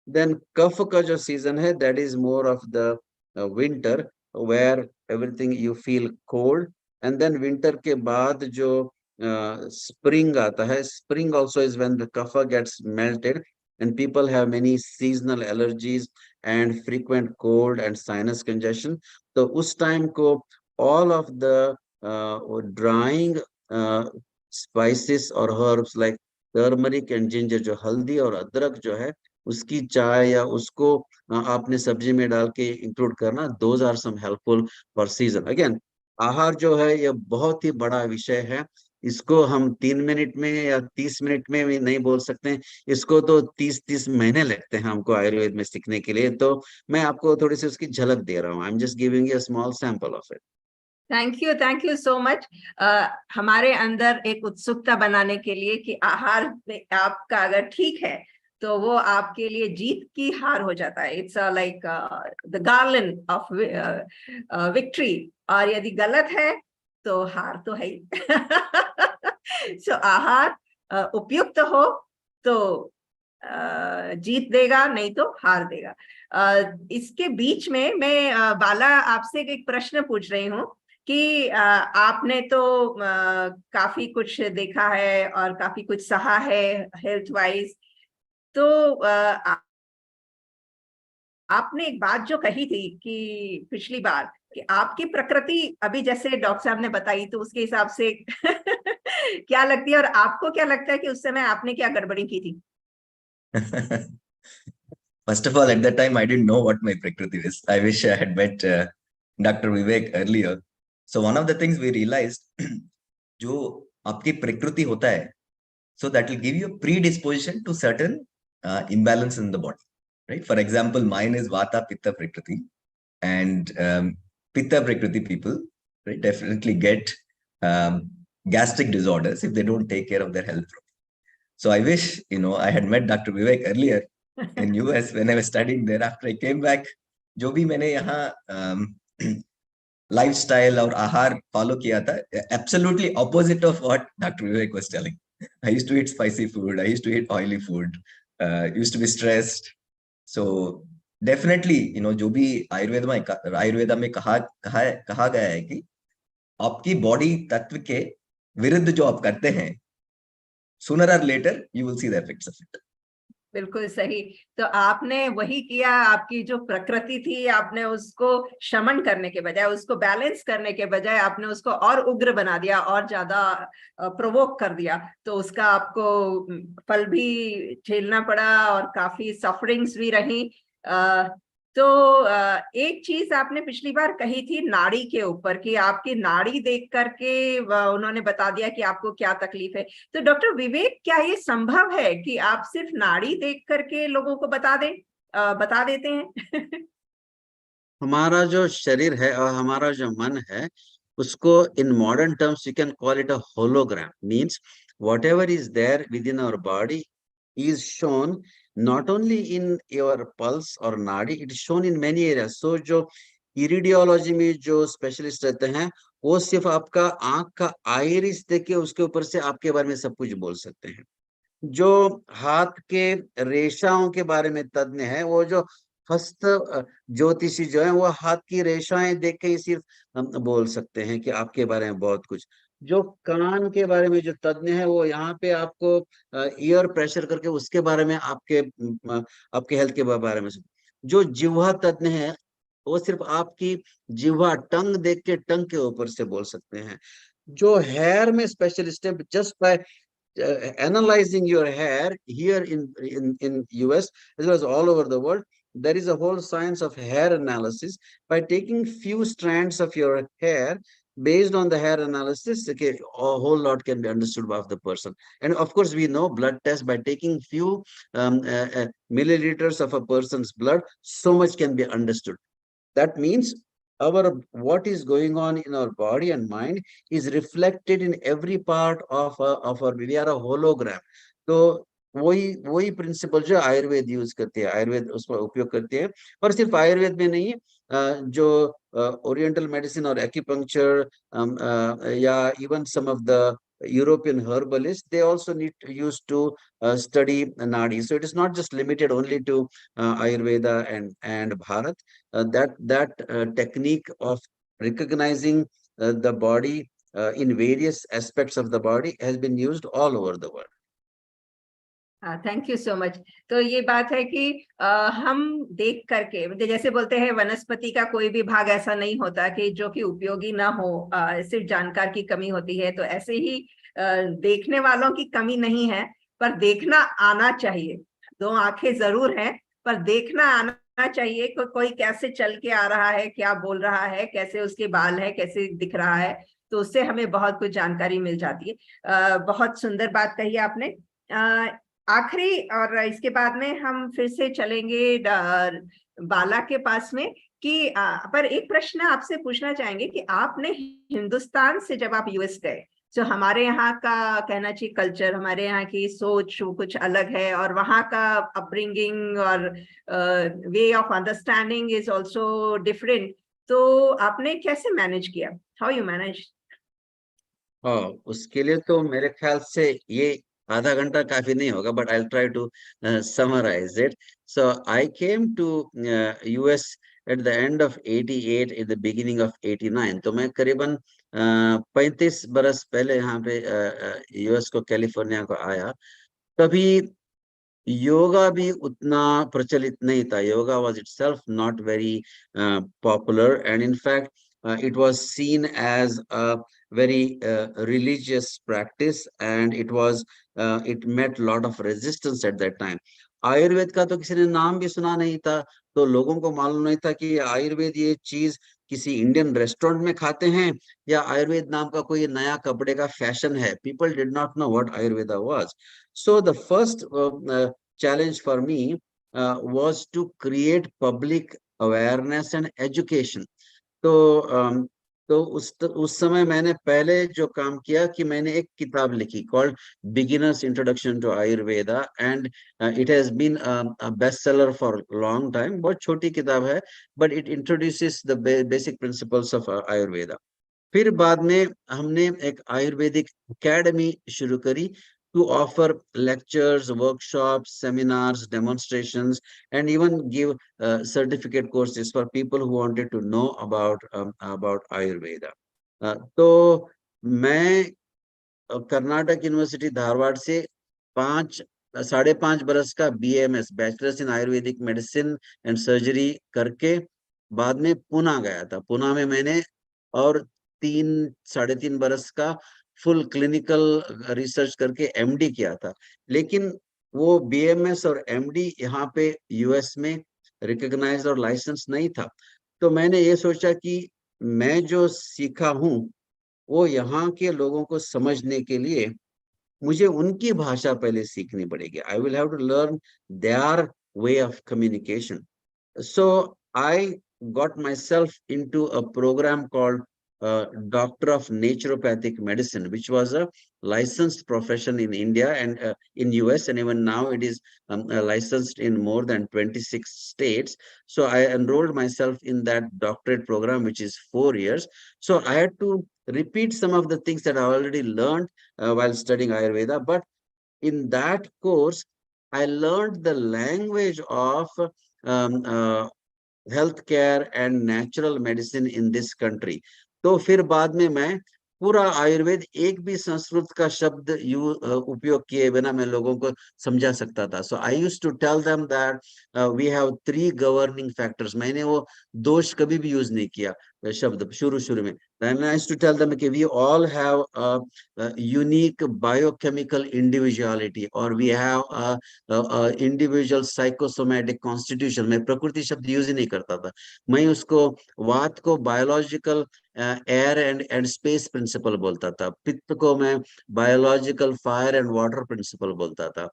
Then kapha का जो season है, that is more of the winter, where everything you feel cold. And then winter के बाद जो spring आता है, spring also is when the kapha gets melted and people have many seasonal allergies and frequent cold and sinus congestion. तो उस time को all of the drying spices or herbs like turmeric and ginger, जो हल्दी और अदरक जो है, उसकी चाय या उसको आपने सब्जी में डाल के इंक्लूड करना, those are some helpful for season. Again, आहार जो है ये बहुत ही बड़ा विषय है. इसको हम 3 मिनट में या 30 मिनट में भी नहीं बोल सकते. इसको तो 30 महीने लगते हैं हमको आयुर्वेद में सीखने के लिए. तो मैं आपको थोड़ी सी उसकी झलक दे रहा हूँ. I am just giving you a small sample of it. Thank you so much. हमारे अंदर एक उत्सुकता बनाने के लिए कि आहार में आपका अगर ठीक है तो वो आपके लिए जीत की हार हो जाता है. It's like the garland of victory. और यदि गलत है तो हार तो है ही. सो आहार उपयुक्त हो तो जीत देगा, नहीं तो हार देगा. इसके बीच में मैं बाला आपसे एक प्रश्न पूछ रही हूँ कि आपने तो काफी कुछ देखा है और काफी कुछ सहा है हेल्थ वाइज. तो आपने एक बात जो कही थी कि पिछली बार कि आपकी प्रकृति अभी जैसे डॉक्टर साहब ने बताई, तो उसके हिसाब से क्या लगती है, और आपको क्या लगता है कि उस समय आपने क्या गड़बड़ी की थी? First of all, at that time, I didn't know what my Prakriti is. I wish I had met Dr. Vivek earlier. So one of the things we realized, जो आपकी प्रकृति होता है, so that will give you a predisposition to certain imbalance in the body, right? For example, mine is Vata Pitta Prakriti, and Pitta Prakriti people, right, definitely get gastric disorders if they don't take care of their health. So I wish, I had met Dr. Vivek earlier in US when I was studying there. After I came back, जो भी मैंने यहाँ lifestyle और आहार follow किया था, absolutely opposite of what doctor Vivek was telling. I used to eat spicy food, I used to eat oily food, used to be stressed. So definitely जो भी आयुर्वेदा में कहा गया है कि आपकी बॉडी तत्व के विरुद्ध जो आप करते हैं, sooner or later you will see the effects of it. बिल्कुल सही। तो आपने वही किया, आपकी जो प्रकृति थी आपने उसको शमन करने के बजाय, उसको बैलेंस करने के बजाय आपने उसको और उग्र बना दिया और ज्यादा प्रोवोक कर दिया। तो उसका आपको फल भी झेलना पड़ा और काफी सफरिंग्स भी रही। तो एक चीज आपने पिछली बार कही थी नाड़ी के ऊपर, कि आपकी नाड़ी देख करके उन्होंने बता दिया कि आपको क्या तकलीफ है। तो डॉक्टर विवेक, क्या ये संभव है कि आप सिर्फ नाड़ी देख करके लोगों को बता देते हैं? हमारा जो शरीर है और हमारा जो मन है, उसको in modern terms you can call it a hologram. Means whatever is there within our body is shown not only in your pulse और नाड़ी, it is shown in many areas. So जो इरिडियोलॉजी में जो specialist रहते हैं, वो सिर्फ आपका आंख का आइरिस देख के उसके ऊपर से आपके बारे में सब कुछ बोल सकते हैं. जो हाथ के रेशाओं के बारे में तज्ञ है, वो जो हस्त ज्योतिषी जो है, वो हाथ की रेशाएं देख के ही सिर्फ बोल सकते हैं कि आपके बारे में बहुत कुछ. जो कान के बारे में जो तज्ञ है, वो यहाँ पे आपको ईयर प्रेशर करके उसके बारे में आपके हेल्थ के बारे में. जो जिह्वा तज्ञ है, वो सिर्फ आपकी जिह्वा टंग देख के टंग के ऊपर से बोल सकते हैं. जो हेयर में स्पेशलिस्ट है, just by analyzing your hair here in US as well as all over the world, there is a whole science of hair analysis. By taking few strands of your hair, based on the hair analysis, okay, a whole lot can be understood about the person. And of course we know blood test, by taking few milliliters of a person's blood, so much can be understood. That means what is going on in our body and mind is reflected in every part of our, we are a hologram. तो वही principal जो Ayurveda use करते हैं, आयुर्वेद उसका उपयोग करते हैं. और सिर्फ आयुर्वेद में नहीं, जो ओरिएंटल मेडिसिन और एक्यूपंक्चर या even some of the European herbalists, they also used to study nadi. So it is not just limited only to Ayurveda and Bharat. That technique of recognizing the body in various aspects of the body has been used all over the world. Thank you so much. तो ये बात है कि हम देख करके, जैसे बोलते हैं वनस्पति का कोई भी भाग ऐसा नहीं होता कि जो कि उपयोगी ना हो, सिर्फ जानकार की कमी होती है। तो ऐसे ही देखने वालों की कमी नहीं है, पर देखना आना चाहिए। दो आंखें जरूर हैं, पर देखना आना चाहिए। कोई कैसे चल के आ रहा है, क्या बोल रहा है, कैसे उसके बाल है, कैसे दिख रहा है, तो उससे हमें बहुत कुछ जानकारी मिल जाती है। बहुत सुंदर बात कही आपने। आखिरी, और इसके बाद में हम फिर से चलेंगे बाला के पास में, कि पर एक प्रश्न आपसे पूछना चाहेंगे कि आपने हिंदुस्तान से जब आप यूएस गए, तो हमारे यहाँ का कहना चाहिए कल्चर, हमारे यहाँ की सोच वो कुछ अलग है, और वहाँ का अपब्रिंगिंग और way of understanding is also different. तो आपने कैसे मैनेज किया? How you manage? उसके लिए तो मेरे ख्याल से ये आधा घंटा काफी नहीं होगा, but I will try to summarize it. So I came to US at the end of 88, at the beginning of 89. तो मैं करीबन 35 बरस पहले यहाँ पे यूएस को, कैलिफोर्निया को आया. तभी योगा भी उतना प्रचलित नहीं था. Yoga was itself not very popular, and in fact it was seen as a very religious practice, and it met lot of resistance at that time. Ayurveda का तो किसी ने नाम भी सुना नहीं था. तो लोगों को मालूम नहीं था कि आयुर्वेद ये चीज किसी इंडियन रेस्टोरेंट में खाते हैं, या आयुर्वेद नाम का कोई नया कपड़े का फैशन है. People did not know what Ayurveda was. So the first challenge for me was to create public awareness and education. तो तो उस समय मैंने पहले जो काम किया कि मैंने एक किताब लिखी called beginners introduction to Ayurveda, and it has been best seller for long time. बहुत छोटी किताब है, but it introduces the basic principles of Ayurveda. फिर बाद में हमने एक आयुर्वेदिक एकेडमी शुरू करी to offer lectures, workshops, seminars, demonstrations, and even give certificate courses for people who wanted to know about Ayurveda. तो मैं कर्नाटक यूनिवर्सिटी धारवाड़ से 5.5 बरस का BAMS, bachelors in Ayurvedic medicine and surgery करके बाद में पुणे गया था। पुणे में मैंने और 3-3.5 बरस का फुल क्लिनिकल रिसर्च करके MD किया था। लेकिन वो BMS और MD यहाँ पे US में रिकॉग्नाइज्ड और लाइसेंस नहीं था। तो मैंने ये सोचा कि मैं जो सीखा हूँ वो यहाँ के लोगों को समझने के लिए मुझे उनकी भाषा पहले सीखनी पड़ेगी। I will have to learn their way of communication. So I got myself into a program called Doctor of Naturopathic Medicine, which was a licensed profession in India and in US, and even now it is licensed in more than 26 states. So I enrolled myself in that doctorate program, which is 4 years. So I had to repeat some of the things that I already learned while studying Ayurveda, but in that course, I learned the language of health care and natural medicine in this country. तो फिर बाद में मैं पूरा आयुर्वेद, एक भी संस्कृत का शब्द उपयोग किए बिना मैं लोगों को समझा सकता था। So I used to tell them that we have 3 governing factors. मैंने वो दोष कभी भी यूज नहीं किया शब्द शुरू में। Then I used to tell them कि we all have a unique biochemical individuality, or we have a individual psychosomatic constitution। मैं प्रकृति शब्द यूज ही नहीं करता था। मैं उसको, वात को biological air and space principle बोलता था, पित्त को मैं biological fire and water principle बोलता था,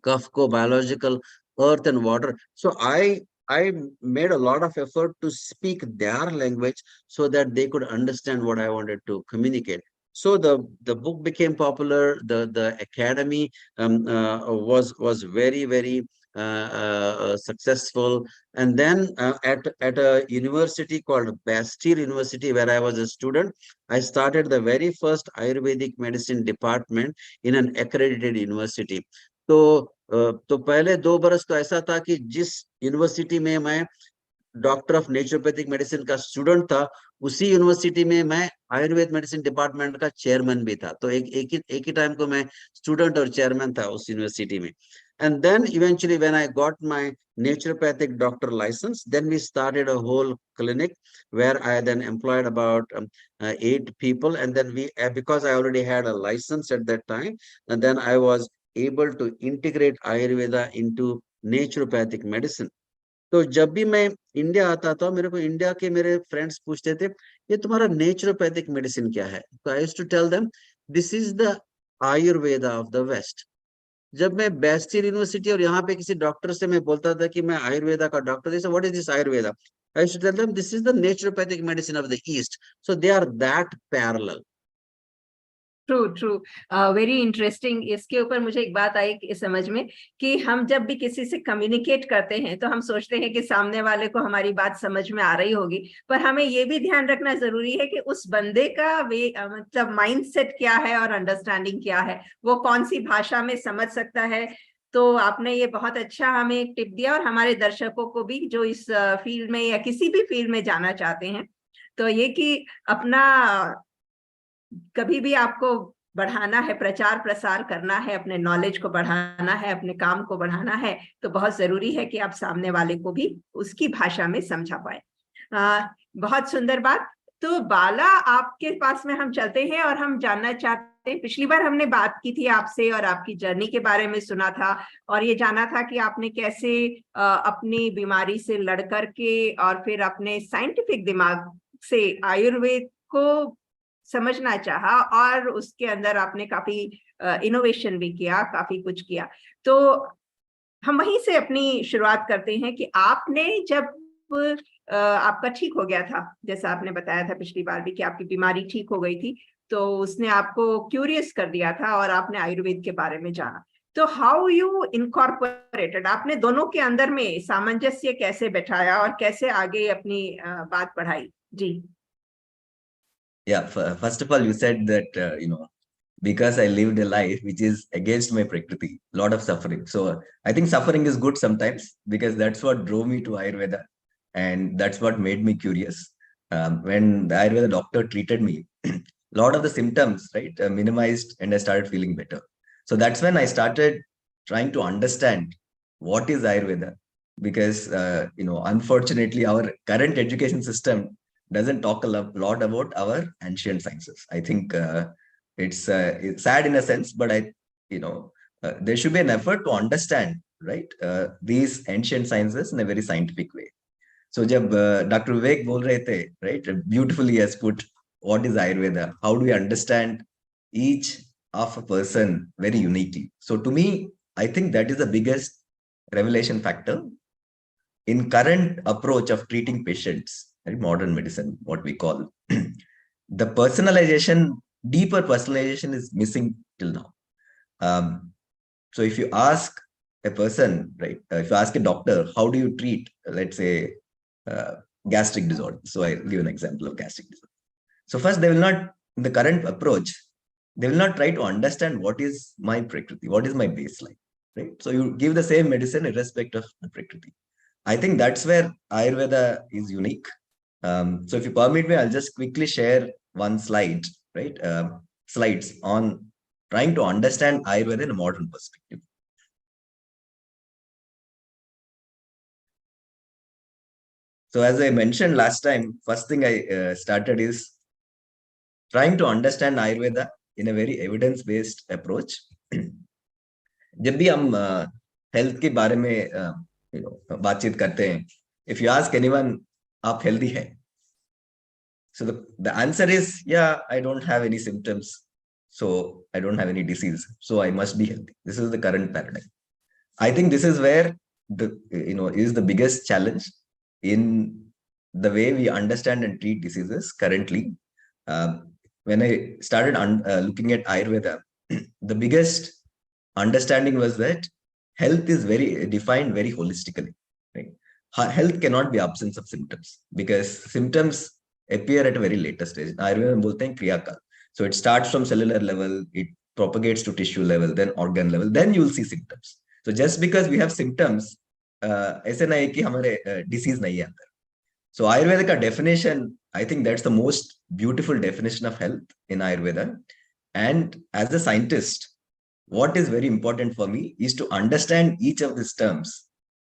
कफ को biological earth and water. So I made a lot of effort to speak their language so that they could understand what I wanted to communicate. So the book became popular. The academy was very successful. And then at a university called Bastille University, where I was a student, I started the very first Ayurvedic medicine department in an accredited university. तो पहले 2 बरस तो ऐसा था कि जिस university में मैं डॉक्टर ऑफ नेचुरोपैथिक मेडिसिन का स्टूडेंट था, उसी यूनिवर्सिटी में मैं आयुर्वेद मेडिसिन डिपार्टमेंट का चेयरमैन भी था। तो एक ही टाइम को मैं स्टूडेंट और चेयरमैन था उस यूनिवर्सिटी में। And then eventually when I got my naturopathic doctor license, then we started a whole clinic where I then employed about 8 people. And then because I already had a license at that time, and then I was able to integrate Ayurveda into naturopathic medicine. तो जब भी मैं India आता था, मेरे को India के मेरे फ्रेंड्स पूछते थे, ये तुम्हारा नेचुरोपैथिक मेडिसिन क्या है? तो I used to tell them, this is the Ayurveda of the west. जब मैं बेस्टियर यूनिवर्सिटी और यहाँ पे किसी डॉक्टर से मैं बोलता था कि मैं आयुर्वेदा का डॉक्टर, जैसे what is this Ayurveda, I used to tell them this is the naturopathic medicine of the east. So they are that parallel. True true, very interesting. इसके ऊपर मुझे एक बात आई कि समझ में कि हम जब भी किसी से कम्युनिकेट करते हैं तो हम सोचते हैं कि सामने वाले को हमारी बात समझ में आ रही होगी, पर हमें ये भी ध्यान रखना जरूरी है कि उस बंदे का मतलब माइंडसेट क्या है और अंडरस्टैंडिंग क्या है, वो कौन सी भाषा में समझ सकता है। तो आपने ये बहुत अच्छा हमें एक टिप दिया, और हमारे दर्शकों को भी जो इस फील्ड में या किसी भी फील्ड में जाना चाहते हैं, तो ये कि अपना कभी भी आपको बढ़ाना है, प्रचार प्रसार करना है, अपने नॉलेज को बढ़ाना है, अपने काम को बढ़ाना है, तो बहुत जरूरी है कि आप सामने वाले को भी उसकी भाषा में समझा पाए। बहुत सुंदर बात। तो बाला, आपके पास में हम चलते हैं और हम जानना चाहते हैं, पिछली बार हमने बात की थी आपसे और आपकी जर्नी के बारे में सुना था, और ये जाना था कि आपने कैसे अपनी बीमारी से लड़ करके और फिर अपने साइंटिफिक दिमाग से आयुर्वेद को समझना चाहा, और उसके अंदर आपने काफी इनोवेशन भी किया, काफी कुछ किया। तो हम वहीं से अपनी शुरुआत करते हैं कि आपने जब आपका ठीक हो गया था, जैसा आपने बताया था पिछली बार भी कि आपकी बीमारी ठीक हो गई थी, तो उसने आपको क्यूरियस कर दिया था और आपने आयुर्वेद के बारे में जाना। तो हाउ यू इनकॉर्पोरेटेड, आपने दोनों के अंदर में सामंजस्य कैसे बैठाया और कैसे आगे अपनी बात बढ़ाई? जी। Yeah, first of all, you said that, because I lived a life which is against my prakriti, lot of suffering. So I think suffering is good sometimes because that's what drove me to Ayurveda and that's what made me curious. When the Ayurveda doctor treated me, a lot of the symptoms, right, minimized and I started feeling better. So that's when I started trying to understand what is Ayurveda because, unfortunately, our current education system doesn't talk a lot about our ancient sciences. I think it's sad in a sense, but there should be an effort to understand, right, these ancient sciences in a very scientific way. So jab Dr. Vivek bol rahe the, right, beautifully has put what is Ayurveda, how do we understand each of a person very uniquely. So to me, I think that is the biggest revelation factor in current approach of treating patients, right, modern medicine, what we call. The personalization, deeper personalization is missing till now. So if you ask a person, right, if you ask a doctor, how do you treat, let's say, gastric disorder? So I give an example of gastric disorder. So first, they will not, in the current approach, they will not try to understand what is my prakriti, what is my baseline, right? So you give the same medicine irrespective of the prakriti. I think that's where Ayurveda is unique. So if you permit me, I'll just quickly share one slide, right? Slides on trying to understand Ayurveda in a modern perspective. So as I mentioned last time, first thing I started is trying to understand Ayurveda in a very evidence-based approach. जब भी हम health के बारे में बातचीत करते हैं, if you ask anyone, आप healthy है? So the answer is, yeah, I don't have any symptoms. So I don't have any disease. So I must be healthy. This is the current paradigm. I think this is where is the biggest challenge in the way we understand and treat diseases currently. When I started looking at Ayurveda, the biggest understanding was that health is very defined very holistically. Right? Health cannot be absence of symptoms because symptoms appear at a very later stage. Ayurveda बोलते हैं क्रियाकाल. So it starts from cellular level, it propagates to tissue level, then organ level, then you will see symptoms. So just because we have symptoms, ऐसे नहीं कि हमारे disease नहीं है अंदर. So Ayurveda का definition, I think that's the most beautiful definition of health in Ayurveda. And as a scientist, what is very important for me is to understand each of these terms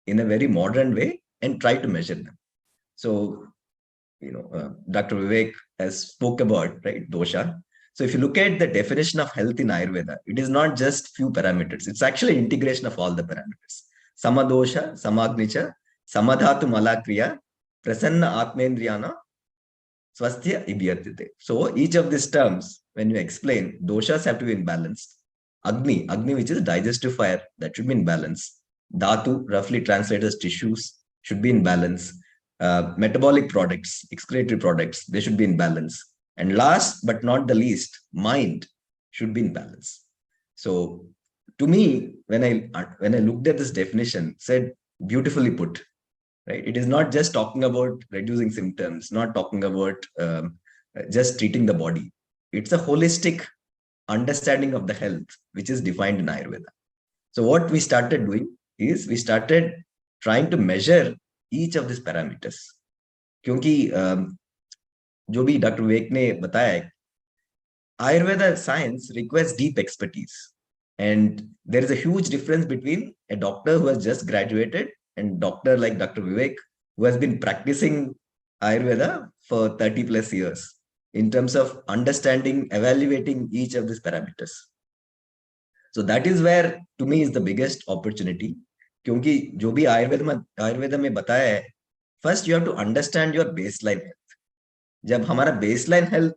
in a very modern way and try to measure them. So, Dr. Vivek has spoke about, right, dosha. So if you look at the definition of health in Ayurveda, it is not just few parameters. It's actually integration of all the parameters. Samadosha, samagnicha, samadhatu malakriya, prasanna atmendriyana, swasthya ibhyatite. So each of these terms, when you explain, doshas have to be in balance. Agni, which is digestive fire, that should be in balance. Dhatu, roughly translated as tissues, should be in balance. Metabolic products, excretory products, they should be in balance. And last but not the least, mind should be in balance. So to me, when I looked at this definition, said beautifully put, right? It is not just talking about reducing symptoms, not talking about just treating the body. It's a holistic understanding of the health, which is defined in Ayurveda. So what we started doing is we started trying to measure each of these parameters. क्योंकि जो भी doctor विवेक ने बताया है, Ayurveda science requires deep expertise. And there is a huge difference between a doctor who has just graduated and doctor like Dr. Vivek, who has been practicing Ayurveda for 30 plus years in terms of understanding, evaluating each of these parameters. So that is where, to me, is the biggest opportunity. क्योंकि जो भी आयुर्वेद में बताया है, first you have to understand your baseline health. जब हमारा baseline health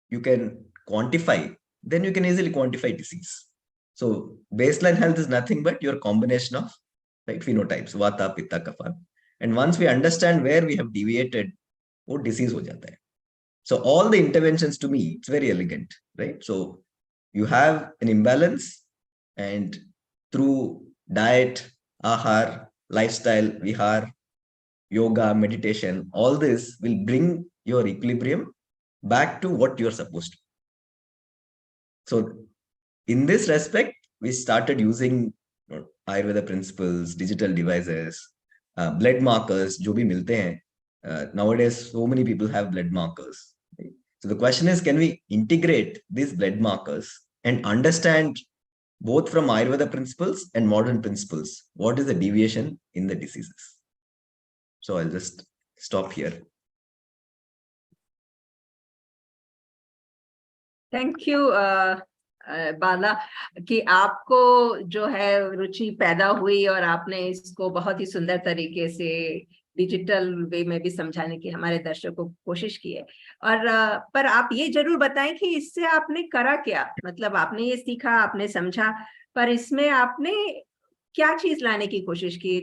you can quantify, then you can easily quantify disease. So baseline health is nothing but your combination of, right, phenotypes, vata, pitta, kapha. And once we understand where we have deviated, वो disease हो जाता है. So all the interventions, to me, it's very elegant, right? So you have an imbalance, and through diet, ahar, lifestyle, vihar, yoga, meditation, all this will bring your equilibrium back to what you're supposed to. So in this respect, we started using Ayurveda principles, digital devices, blood markers, जो भी मिलते हैं. Nowadays, so many people have blood markers. Right? So the question is, can we integrate these blood markers and understand both from Ayurveda principles and modern principles, what is the deviation in the diseases? So I'll just stop here. Thank you Bala कि आपको जो है रुचि पैदा हुई और आपने इसको बहुत ही सुंदर तरीके से डिजिटल वे में भी समझाने की हमारे दर्शकों को कोशिश की है. और पर आप ये जरूर बताएं कि इससे आपने करा क्या, मतलब आपने ये सीखा, आपने समझा, पर इसमें आपने क्या चीज लाने की कोशिश की.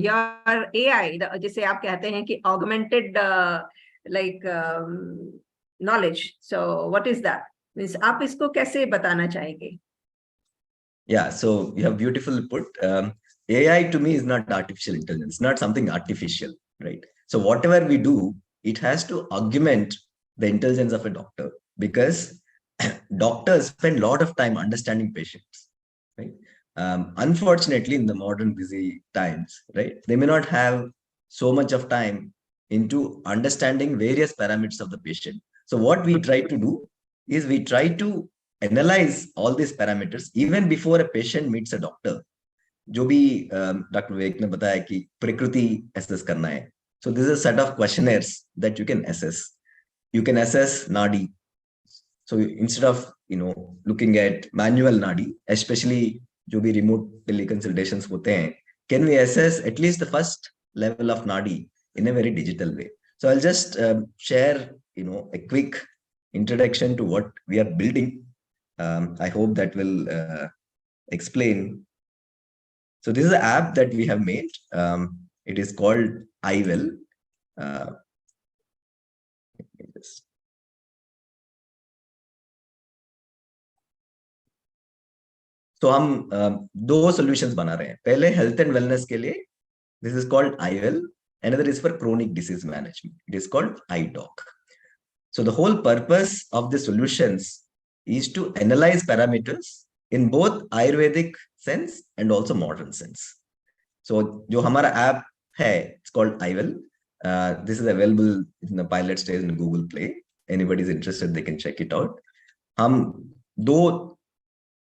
यार एआई, जिसे आप कहते हैं कि augmented like knowledge, so what is that? आप इसको कैसे बताना चाहेंगे? Yeah, so you have beautifully put. AI to me is not artificial intelligence, not something artificial, right? So whatever we do, it has to augment the intelligence of a doctor, because doctors spend a lot of time understanding patients, right? Unfortunately, in the modern busy times, right, they may not have so much of time into understanding various parameters of the patient. So what we try to do is we try to analyze all these parameters even before a patient meets a doctor. जो भी doctor विवेक ने बताया कि प्रकृति assess करना है. So this is a set of questionnaires that you can assess. You can assess nadi. So instead of looking at manual nadi, especially जो भी remote teleconsultations होते हैं, can we assess at least the first level of nadi in a very digital way? So I'll just share a quick introduction to what we are building. I hope that will explain. So this is an app that we have made. It is called iWell. So हम दो solutions बना रहे हैं. पहले health and wellness के लिए, this is called iWell. Another is for chronic disease management. It is called iDoc. So the whole purpose of the solutions is to analyze parameters in both Ayurvedic sense and also modern sense. So जो हमारा app है, it's called iWell. This is available in the pilot stage in Google Play. Anybody is interested, they can check it out. हम दो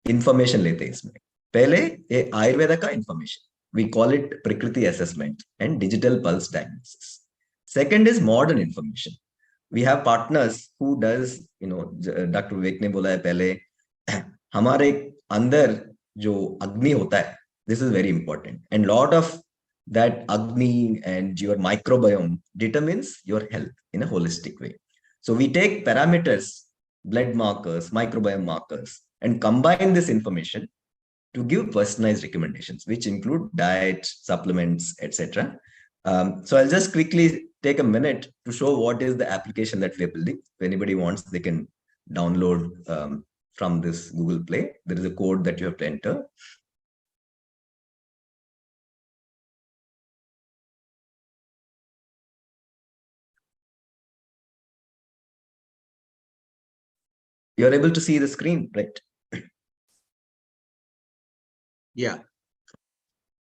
information लेते हैं इसमें. पहले ये Ayurveda का information. We call it Prakriti assessment and digital pulse diagnosis. Second is modern information. We have partners who does, Dr. Vivek ने बोला है पहले, हमारे अंदर जो अग्नि होता है, this is very important, and lot of that agni and your microbiome determines your health in a holistic way. So we take parameters, blood markers, microbiome markers, and combine this information to give personalized recommendations, which include diet, supplements, etc. So I'll just quickly take a minute to show what is the application that we're building. If anybody wants, they can download from this Google Play. There is a code that you have to enter. You're able to see the screen, right? Yeah.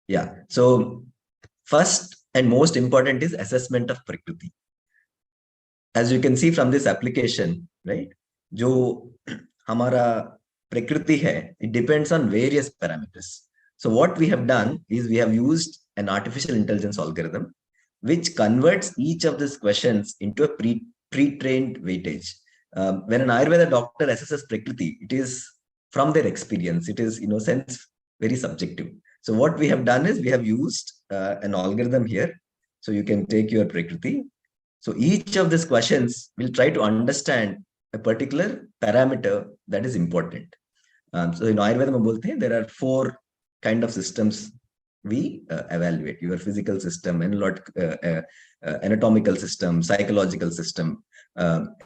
Yeah. So first and most important is assessment of Prakriti. As you can see from this application, right? जो हमारा Prakriti है, it depends on various parameters. So what we have done is we have used an artificial intelligence algorithm which converts each of these questions into a pre-trained weightage. When an Ayurveda doctor assesses Prakriti, it is from their experience. It is, in a sense, very subjective. So what we have done is we have used an algorithm here. So you can take your Prakriti. So each of these questions will try to understand a particular parameter that is important. So in Ayurveda में बोलते हैं, there are 4 kind of systems we evaluate your physical system, anatomical system, psychological system,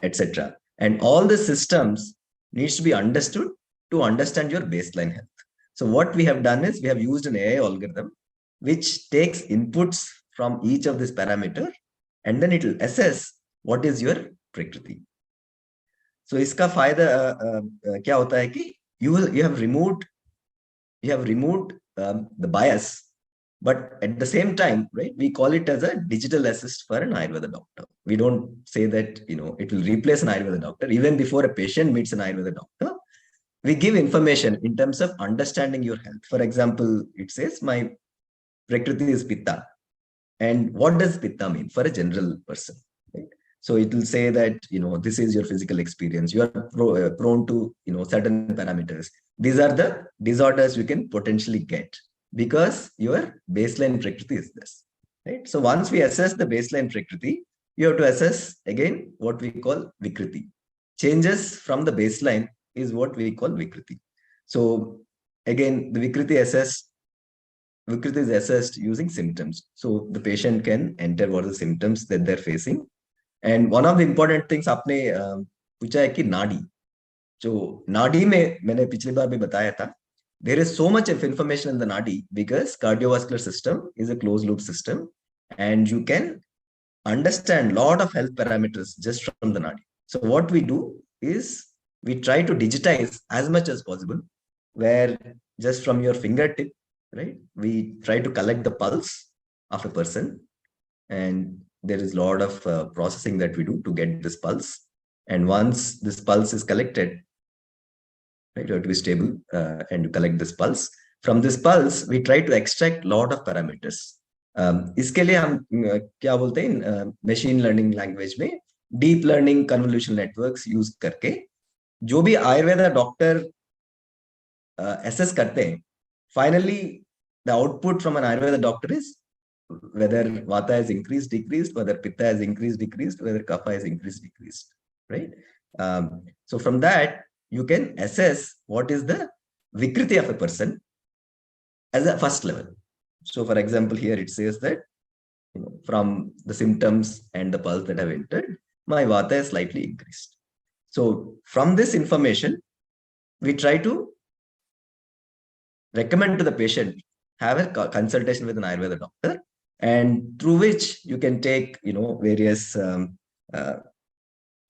etc. And all the systems needs to be understood to understand your baseline health. So what we have done is we have used an AI algorithm which takes inputs from each of this parameter, and then it will assess what is your prakriti. So इसका फायदा क्या होता है कि you have removed the bias, but at the same time, right, we call it as a digital assist for an Ayurveda doctor. We don't say that it will replace an Ayurveda doctor. Even before a patient meets an Ayurveda doctor, we give information in terms of understanding your health. For example, it says my prakriti is pitta, and what does pitta mean for a general person, right? So it will say that this is your physical experience, you are prone to certain parameters. These are the disorders you can potentially get because your baseline prakriti is this, right? So once we assess the baseline prakriti, you have to assess again what we call vikriti. Changes from the baseline is what we call vikriti. So again, the vikriti is assessed using symptoms. So the patient can enter what are the symptoms that they're facing. And one of the important things आपने पूछा है कि नाड़ी, जो नाड़ी में मैंने पिछली बार भी बताया था, there is so much of information in the nadi because cardiovascular system is a closed loop system, and you can understand a lot of health parameters just from the nadi. So what we do is we try to digitize as much as possible, where just from your fingertip, right, we try to collect the pulse of a person, and there is a lot of processing that we do to get this pulse. And once this pulse is collected, right, you have to be stable and you collect this pulse. From this pulse, we try to extract a lot of parameters. इसके लिए हम क्या बोलते हैं machine learning language में deep learning convolution networks use करके जो भी आयुर्वेदा डॉक्टर assess करते हैं, finally the output from an Ayurveda doctor is whether Vata has increased, decreased, whether Pitta has increased, decreased, whether Kapha has increased, decreased, right? So from that, you can assess what is the Vikriti of a person as a first level. So for example, here it says that from the symptoms and the pulse that have entered, my Vata has slightly increased. So from this information, we try to recommend to the patient, have a consultation with an Ayurveda doctor, and through which you can take various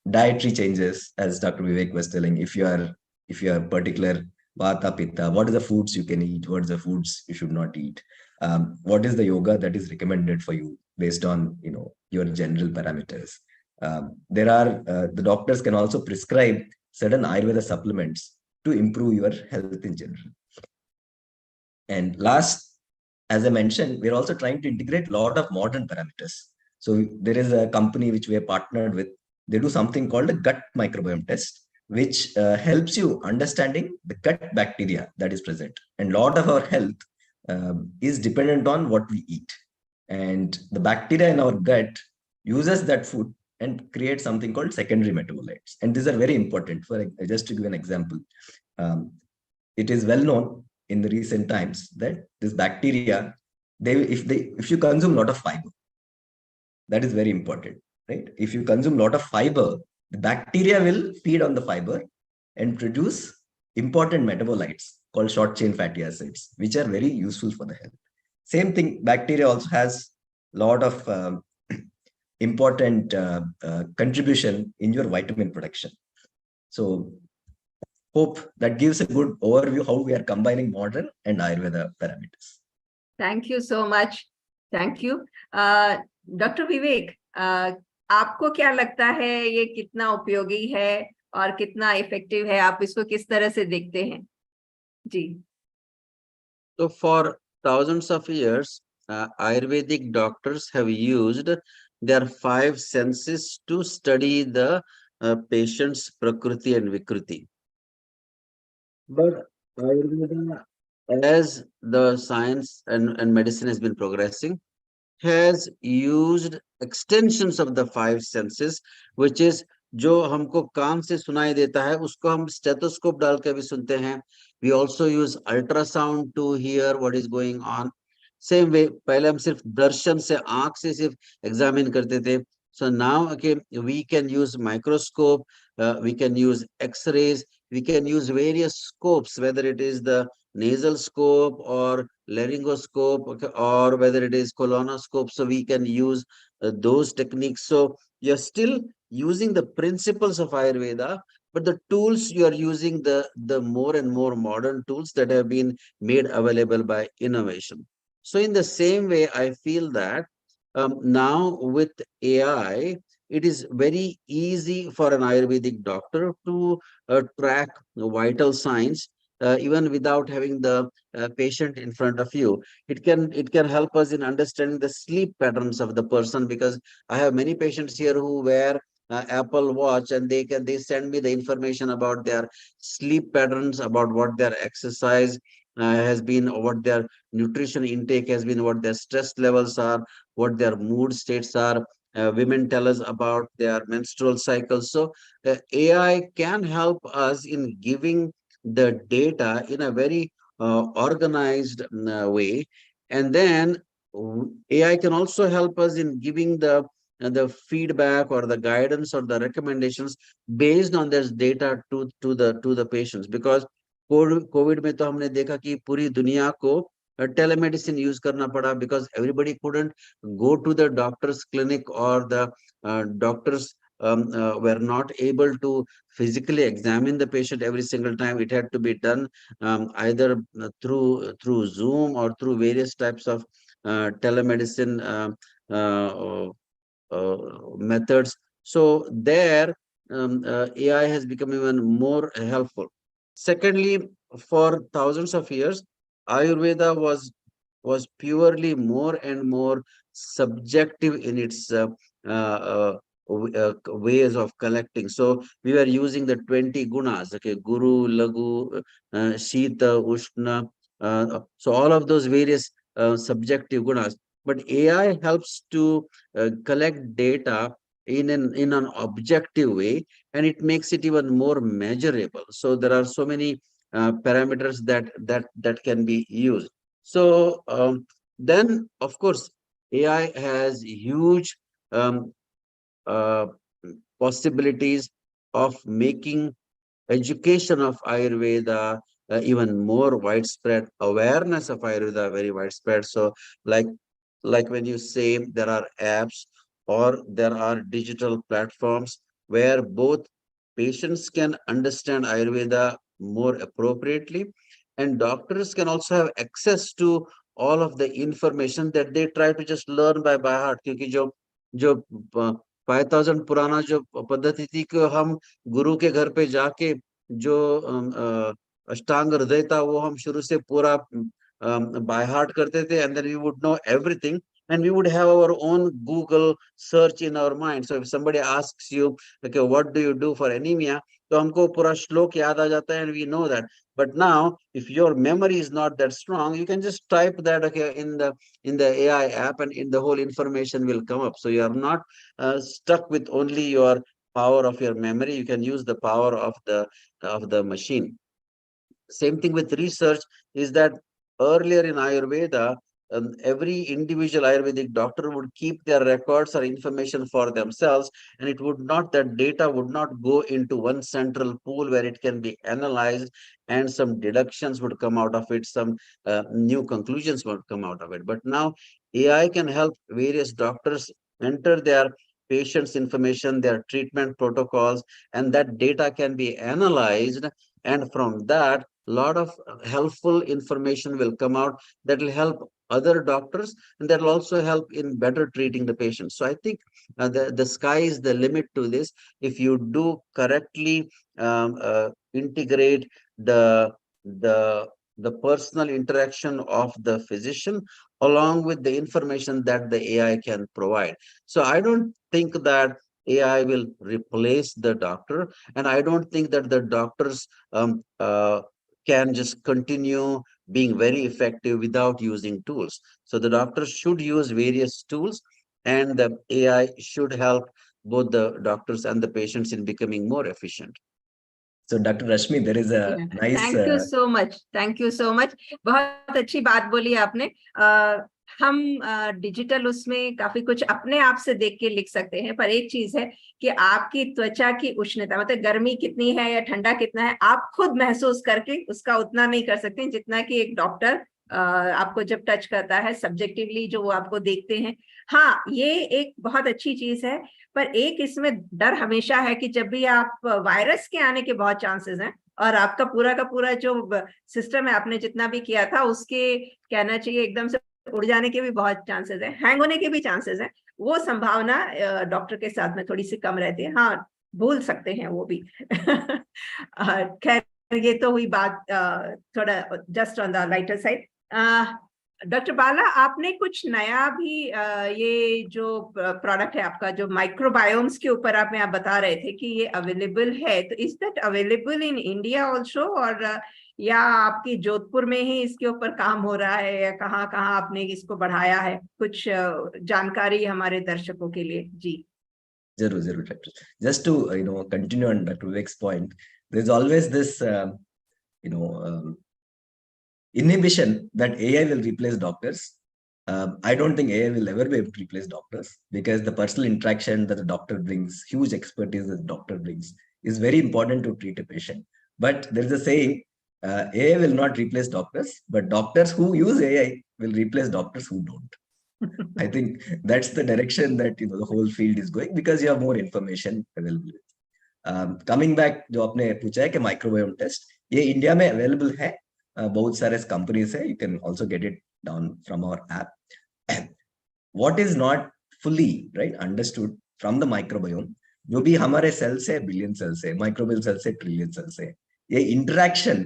dietary changes, as Dr. Vivek was telling. If you are particular Vata Pitta, what are the foods you can eat, what are the foods you should not eat, what is the yoga that is recommended for you based on your general parameters. There are the doctors can also prescribe certain Ayurveda supplements to improve your health in general. And last, as I mentioned, we're also trying to integrate a lot of modern parameters. So there is a company which we are partnered with. They do something called a gut microbiome test, which helps you understanding the gut bacteria that is present. And a lot of our health is dependent on what we eat. And the bacteria in our gut uses that food and creates something called secondary metabolites. And these are very important. For just to give an example, it is well known in the recent times that this bacteria, if you consume a lot of fiber, that is very important, right? If you consume a lot of fiber, the bacteria will feed on the fiber and produce important metabolites called short chain fatty acids, which are very useful for the health. Same thing, bacteria also has a lot of important contribution in your vitamin production. So hope that gives a good overview how we are combining modern and Ayurveda parameters. Thank you so much. Thank you. Dr. Vivek, आपको क्या लगता है ये कितना उपयोगी है और कितना इफेक्टिव है? आप इसको किस तरह से देखते हैं? जी. So for thousands of years, Ayurvedic doctors have used their 5 senses to study the patient's prakriti and vikriti. But Ayurveda, as the science and medicine has been progressing, has used extensions of the 5 senses, which is जो हमको कान से सुनाई देता है उसको हम stethoscope डाल के भी सुनते हैं. We also use ultrasound to hear what is going on. Same way पहले हम सिर्फ दर्शन से आंख से सिर्फ एग्जामिन करते थे. So now, okay, we can use microscope, we can use X-rays, we can use various scopes, whether it is the nasal scope or laryngoscope, okay, or whether it is colonoscope. So we can use those techniques. So you're still using the principles of Ayurveda, but the tools you are using the more and more modern tools that have been made available by innovation. So in the same way, I feel that now with AI, it is very easy for an Ayurvedic doctor to track vital signs even without having the patient in front of you. It can help us in understanding the sleep patterns of the person, because I have many patients here who wear Apple Watch, and they send me the information about their sleep patterns, about what their exercise has been, what their nutrition intake has been, what their stress levels are, what their mood states are. Women tell us about their menstrual cycles. So AI can help us in giving the data in a very organized way. And then AI can also help us in giving the feedback or the guidance or the recommendations based on this data to the patients. Because Covid में तो हमने देखा कि पूरी दुनिया को telemedicine use करना पड़ा, because everybody couldn't go to the doctor's clinic, or the doctors were not able to physically examine the patient every single time. It had to be done either through Zoom or through various types of telemedicine methods. So there, AI has become even more helpful. Secondly, for thousands of years, Ayurveda was purely more and more subjective in its ways of collecting. So we were using the 20 gunas, okay, Guru, Lagu, Shita, Ushna. So all of those various subjective gunas. But AI helps to collect data in an objective way, and it makes it even more measurable. So there are so many parameters that can be used. So then, of course, AI has huge um, uh, possibilities of making education of Ayurveda even more widespread, awareness of Ayurveda very widespread. So like when you say, there are apps or there are digital platforms where both patients can understand Ayurveda more appropriately, and doctors can also have access to all of the information that they try to just learn by heart. क्योंकि जो 5000 पुराना जो पद्धति थी कि हम गुरु के घर पे जाके जो अष्टांग हृदय था वो हम शुरू से पूरा by heart करते थे, and then we would know everything, and we would have our own Google search in our mind. So if somebody asks you, okay, what do you do for anemia, तो हमको पूरा श्लोक याद आ जाता है, and we know that. But now, if your memory is not that strong, you can just type that, okay, in the AI app, and the whole information will come up. So you are not stuck with only your power of your memory. You can use the power of the machine. Same thing with research, is that earlier in Ayurveda, every individual Ayurvedic doctor would keep their records or information for themselves, and it would not, that data would not go into one central pool where it can be analyzed, and some deductions would come out of it, some new conclusions would come out of it. But now AI can help various doctors enter their patients' information, their treatment protocols, and that data can be analyzed, and from that, lot of helpful information will come out that will help other doctors, and that will also help in better treating the patient. So I think the sky is the limit to this, if you do correctly integrate the the the personal interaction of the physician along with the information that the AI can provide. So I don't think that AI will replace the doctor, and I don't think that the doctors can just continue being very effective without using tools. So the doctor should use various tools, and the AI should help both the doctors and the patients in becoming more efficient. So Dr. Rashmi, there is a nice. Thank you so much, thank you so much. बहुत अच्छी बात बोली आपने। हम digital उसमें काफी कुछ अपने आप से देख के लिख सकते हैं, पर एक चीज है कि आपकी त्वचा की उष्णता, मतलब गर्मी कितनी है या ठंडा कितना है, आप खुद महसूस करके उसका उतना नहीं कर सकते जितना कि एक डॉक्टर आपको जब टच करता है सब्जेक्टिवली, जो वो आपको देखते हैं। हाँ, ये एक बहुत अच्छी चीज है, पर एक इसमें डर हमेशा है कि जब भी आप, वायरस के आने के बहुत चांसेस हैं, और आपका पूरा का पूरा जो सिस्टम है, आपने जितना भी किया था उसके, कहना चाहिए, एकदम से उड़ जाने के भी बहुत चांसेस हैं, हैंग होने के भी चांसेस हैं। वो संभावना डॉक्टर के साथ में थोड़ी सी कम रहती है। हाँ, भूल सकते हैं वो भी। खैर, ये तो हुई बात थोड़ा just on the lighter side. Doctor Bala, आपने कुछ नया भी ये जो प्रोडक्ट है आपका, जो माइक्रोबायोम्स के ऊपर आप बता रहे थे कि ये अवेलेबल है, तो is that available in India also, और या आपकी जोधपुर में ही इसके ऊपर काम हो रहा है, या कहाँ कहाँ आपने इसको बढ़ाया है? कुछ जानकारी हमारे दर्शकों के लिए। जी जरूर जरूर doctor, just to continue on doctor Vivek's point, there is always this inhibition that AI will replace doctors. I don't think AI will ever be able to replace doctors, because the personal interaction that the doctor brings, huge expertise that the doctor brings, is very important to treat a patient. But there is a saying, AI will not replace doctors, but doctors who use AI will replace doctors who don't. I think that's the direction that the whole field is going, because you have more information available. Coming back, जो आपने पूछा है कि microbiome test, ये India में available है, बहुत सारे कंपनीज है, you can also get it down from our app. What is not fully right understood from the microbiome, जो भी हमारे सेल्स है, बिलियन सेल्स है, माइक्रोबियल सेल्स है, ट्रिलियन सेल्स है, ये interaction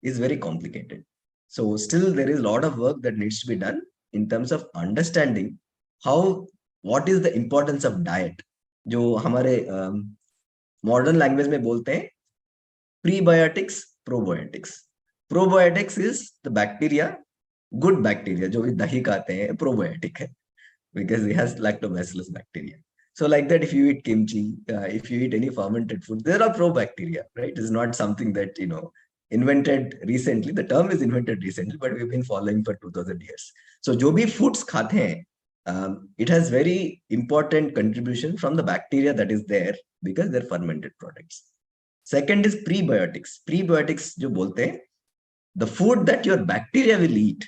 is very complicated. So still there is a lot of work that needs to be done in terms of understanding what is the importance of diet, जो हमारे modern language में बोलते हैं prebiotics, probiotics. Probiotics is the bacteria, good bacteria, जो भी दही खाते हैं प्रोबायोटिक है, because it has lactobacillus bacteria. So like that, if you eat kimchi, if you eat any fermented food, there are probacteria, right? It's not something that invented recently. The term is invented recently, but we've been following for 2000 years. So जो भी foods खाते हैं, it has very important contribution from the bacteria that is there, because they're fermented products. Second is prebiotics. Prebiotics जो बोलते हैं, the food that your bacteria will eat,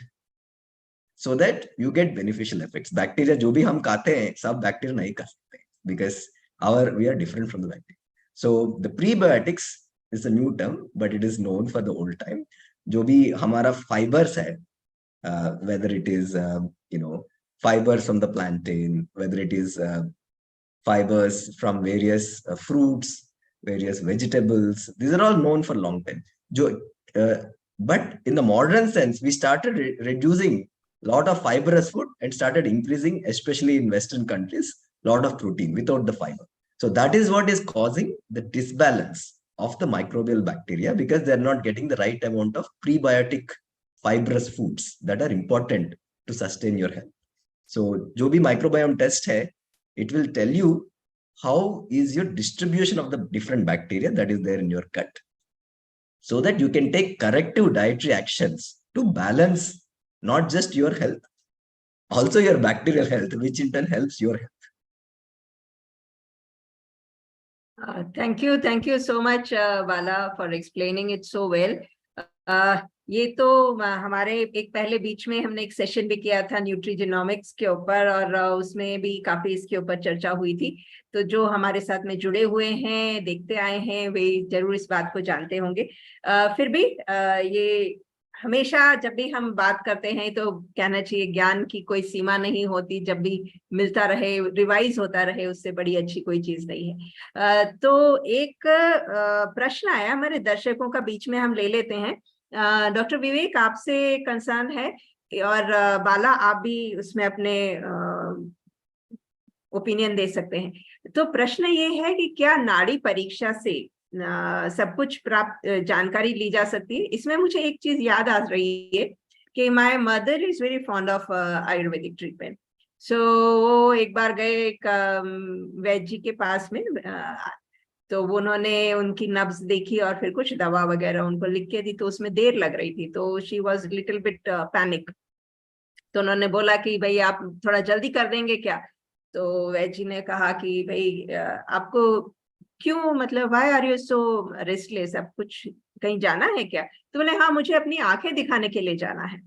so that you get beneficial effects. Bacteria जो भी हम खाते हैं, सब bacteria नहीं खा सकते, because we are different from the bacteria. So the prebiotics is a new term, but it is known for the old time. जो भी हमारा fibers है, whether it is fibers from the plantain, whether it is fibers from various fruits, various vegetables, these are all known for a long time. But in the modern sense, we started reducing a lot of fibrous food and started increasing, especially in Western countries, a lot of protein without the fiber. So that is what is causing the disbalance of the microbial bacteria, because they're not getting the right amount of prebiotic fibrous foods that are important to sustain your health. So जो भी microbiome test है, it will tell you how is your distribution of the different bacteria that is there in your gut, so that you can take corrective dietary actions to balance not just your health, also your bacterial health, which in turn helps your health. Thank you so much, Bala, for explaining it so well. ये तो हमारे एक पहले बीच में हमने एक session भी किया था न्यूट्रीजेनोमिक्स के ऊपर, और उसमें भी काफी इसके ऊपर चर्चा हुई थी। तो जो हमारे साथ में जुड़े हुए हैं, देखते आए हैं, वे जरूर इस बात को जानते होंगे। फिर भी ये हमेशा जब भी हम बात करते हैं तो कहना चाहिए, ज्ञान की कोई सीमा नहीं होती, जब भी मिलता रहे, रिवाइज होता रहे, उससे बड़ी अच्छी कोई चीज नहीं है। तो एक प्रश्न आया हमारे दर्शकों का, बीच में हम ले लेते हैं। डॉक्टर विवेक, आपसे कंसर्न है, और बाला आप भी उसमें अपने ओपिनियन दे सकते हैं। तो प्रश्न ये है कि क्या नाड़ी परीक्षा से सब कुछ प्राप्त जानकारी ली जा सकती है? इसमें मुझे एक चीज याद आ रही है कि my mother is very fond of Ayurvedic treatment. So वो एक बार गए एक वैद्य जी के पास में, तो वो उन्होंने उनकी नब्ज देखी और फिर कुछ दवा वगैरह उनको लिख के दी, तो उसमें देर लग रही थी, तो she was little bit panic. तो उन्होंने बोला कि भाई आप थोड़ा जल्दी कर देंगे क्या? तो वैद जी ने कहा कि भाई आपको क्यों, मतलब why are you so restless, अब कुछ कहीं जाना है क्या? तो बोले हाँ, मुझे अपनी आंखें दिखाने के लिए जाना है।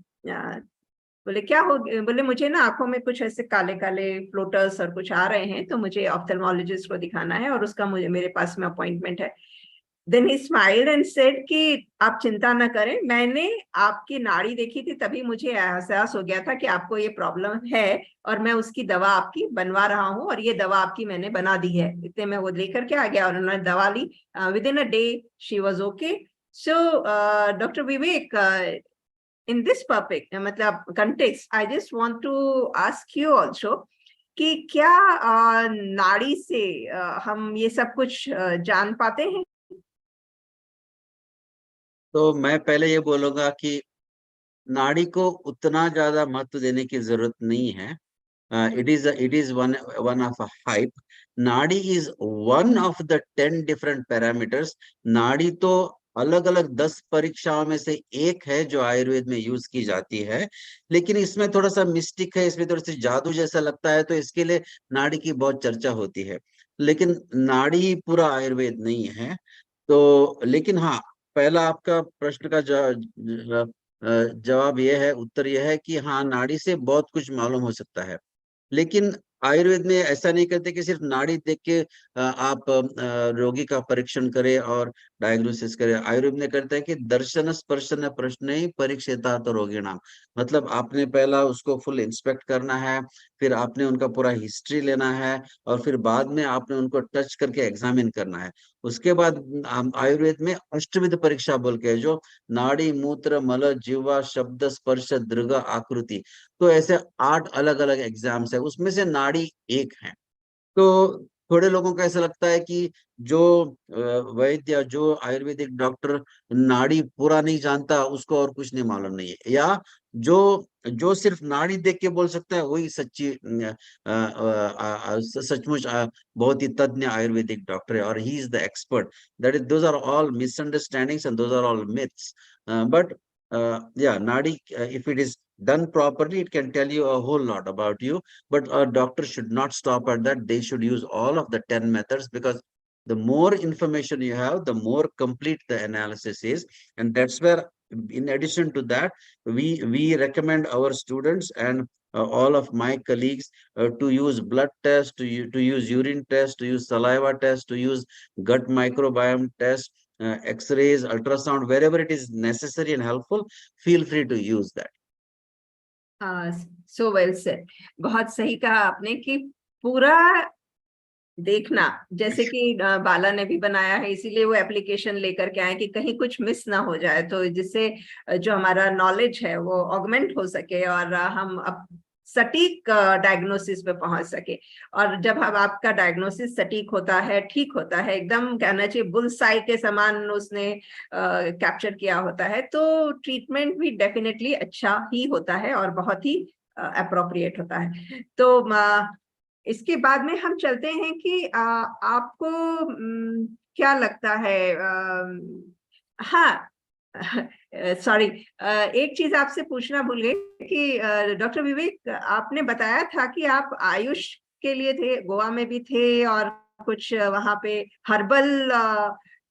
बोले क्या हो? बोले मुझे ना आंखों में कुछ ऐसे काले काले फ्लोटर्स और कुछ आ रहे हैं, तो मुझे ऑप्थेल्मोलॉजिस्ट को दिखाना है और उसका मुझे मेरे पास में अपॉइंटमेंट है। Then he smiled and said कि आप चिंता ना करें, मैंने आपकी नाड़ी देखी थी, तभी मुझे एहसास हो गया था कि आपको ये प्रॉब्लम है, और मैं उसकी दवा आपकी बनवा रहा हूँ, और ये दवा आपकी मैंने बना दी है। इतने में वो लेकर के आ गया और उन्होंने दवा ली। Within a day she was okay. So doctor Vivek, in this topic, मतलब context, I just want to ask you also कि क्या नाड़ी से हम ये सब कुछ जान पाते हैं? तो मैं पहले ये बोलूंगा कि नाड़ी को उतना ज्यादा महत्व देने की जरूरत नहीं है। it is one of a hype. नाड़ी is one of the 10 different parameters. नाड़ी तो अलग अलग 10 परीक्षाओं में से एक है जो आयुर्वेद में यूज की जाती है, लेकिन इसमें थोड़ा सा मिस्टिक है, इसमें थोड़ा सा जादू जैसा लगता है, तो इसके लिए नाड़ी की बहुत चर्चा होती है। लेकिन नाड़ी पूरा आयुर्वेद नहीं है। तो लेकिन हाँ, पहला आपका प्रश्न का जवाब यह है, उत्तर यह है कि हाँ, नाड़ी से बहुत कुछ मालूम हो सकता है। लेकिन आयुर्वेद में ऐसा नहीं करते कि सिर्फ नाड़ी देख के आप रोगी का परीक्षण करें और डायग्नोसिस करें। आयुर्वेद में करता है कि दर्शन स्पर्शन प्रश्न परीक्षिता तो रोगी नाम, मतलब आपने पहला उसको फुल इंस्पेक्ट करना है, फिर आपने उनका पूरा हिस्ट्री लेना है, और फिर बाद में आपने उनको टच करके एग्जामिन करना है। उसके बाद आयुर्वेद में अष्टविध परीक्षा बोल के है, जो नाड़ी, मूत्र, मल, जीवा, शब्द, स्पर्श, दृग, आकृति, तो ऐसे 8 अलग अलग एग्जाम्स है, उसमें से नाड़ी एक है। तो थोड़े लोगों को ऐसा लगता है कि जो वैद्य या जो आयुर्वेदिक डॉक्टर नाड़ी पूरा नहीं जानता, उसको और कुछ नहीं मालूम नहीं है, या जो जो सिर्फ नाड़ी देख के बोल सकता है, वही सच्ची सचमुच बहुत ही तज्ञ आयुर्वेदिक डॉक्टर है, और he is the expert. That is, those are all misunderstandings and those are all myths. But yeah, nadi, if it is done properly, it can tell you a whole lot about you. But a doctor should not stop at that. They should use all of the 10 methods, because the more information you have, the more complete the analysis is. And that's where, in addition to that, we recommend our students and all of my colleagues to use blood test, to use urine test, to use saliva test, to use gut microbiome test, x-rays, ultrasound, wherever it is necessary and helpful, feel free to use that. So well said. बहुत सही कहा आपने कि पूरा देखना, जैसे कि बाला ने भी बनाया है, इसीलिए वो एप्लीकेशन लेकर के आए कि कहीं कुछ मिस ना हो जाए, तो जिससे जो हमारा नॉलेज है वो ऑगमेंट हो सके और हम अब सटीक डायग्नोसिस पे पहुंच सके। और जब हम आपका डायग्नोसिस सटीक होता है, ठीक होता है, एकदम कहना चाहिए बुल्सआई के समान उसने कैप्चर किया होता है, तो ट्रीटमेंट भी डेफिनेटली अच्छा ही होता है और बहुत ही अप्रोप्रिएट होता है। तो इसके बाद में हम चलते हैं कि आपको क्या लगता है? हाँ, सॉरी, एक चीज आपसे पूछना भूल गई कि डॉक्टर विवेक, आपने बताया था कि आप आयुष के लिए थे, गोवा में भी थे, और कुछ वहां पे हर्बल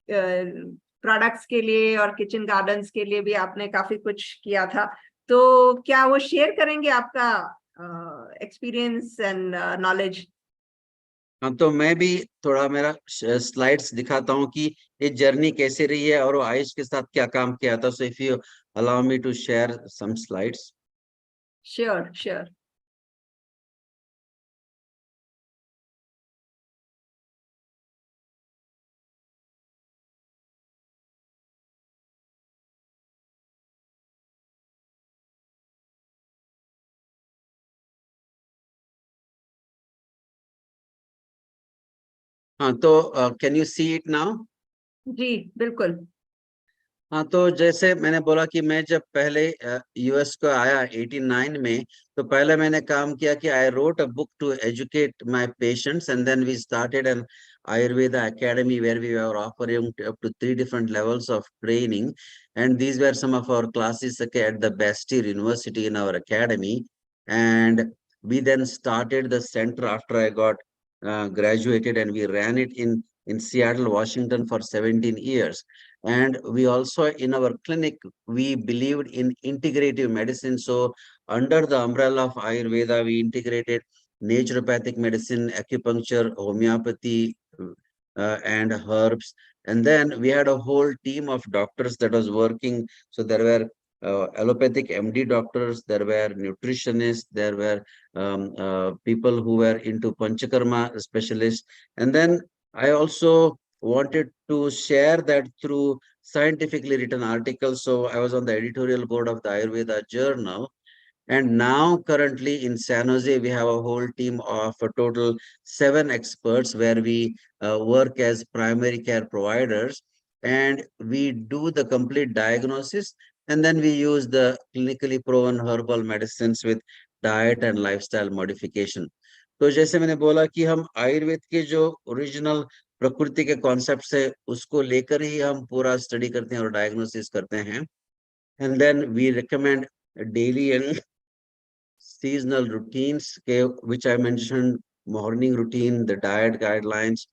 प्रोडक्ट्स के लिए और किचन गार्डन्स के लिए भी आपने काफी कुछ किया था। तो क्या वो शेयर करेंगे आपका एक्सपीरियंस एंड नॉलेज? हाँ, तो मैं भी थोड़ा मेरा स्लाइड्स दिखाता हूँ कि ये जर्नी कैसे रही है और वो आयुष के साथ क्या काम किया था। So if you allow me to share some slides. Sure sure. हाँ, तो can you see it now? जी बिल्कुल। हाँ, तो जैसे मैंने बोला कि मैं जब पहले यूएस को आया 89 में, तो पहले मैंने काम किया कि I wrote a book to educate my patients, and then we started an Ayurveda Academy, where we were offering up to 3 different levels of training. And these were some of our classes at the Bastille University in our academy. And we then started the center after I got graduated, and we ran it in Seattle, Washington for 17 years. And we also, in our clinic, we believed in integrative medicine. So under the umbrella of Ayurveda, we integrated naturopathic medicine, acupuncture, homeopathy, and herbs. And then we had a whole team of doctors that was working. So there were allopathic MD doctors, there were nutritionists, there were people who were into Panchakarma specialists. And then I also wanted to share that through scientifically written articles. So I was on the editorial board of the Ayurveda Journal. And now currently in San Jose, we have a whole team of a total 7 experts where we work as primary care providers, and we do the complete diagnosis, and then we use the clinically proven herbal medicines with diet and lifestyle modification. तो जैसे मैंने बोला कि हम आयुर्वेद के जो original प्रकृति के कॉन्सेप्ट्स है उसको लेकर ही हम पूरा स्टडी करते हैं और डायग्नोसिस करते हैं. And then we recommend daily and seasonal routines, which I mentioned, morning routine, the diet guidelines,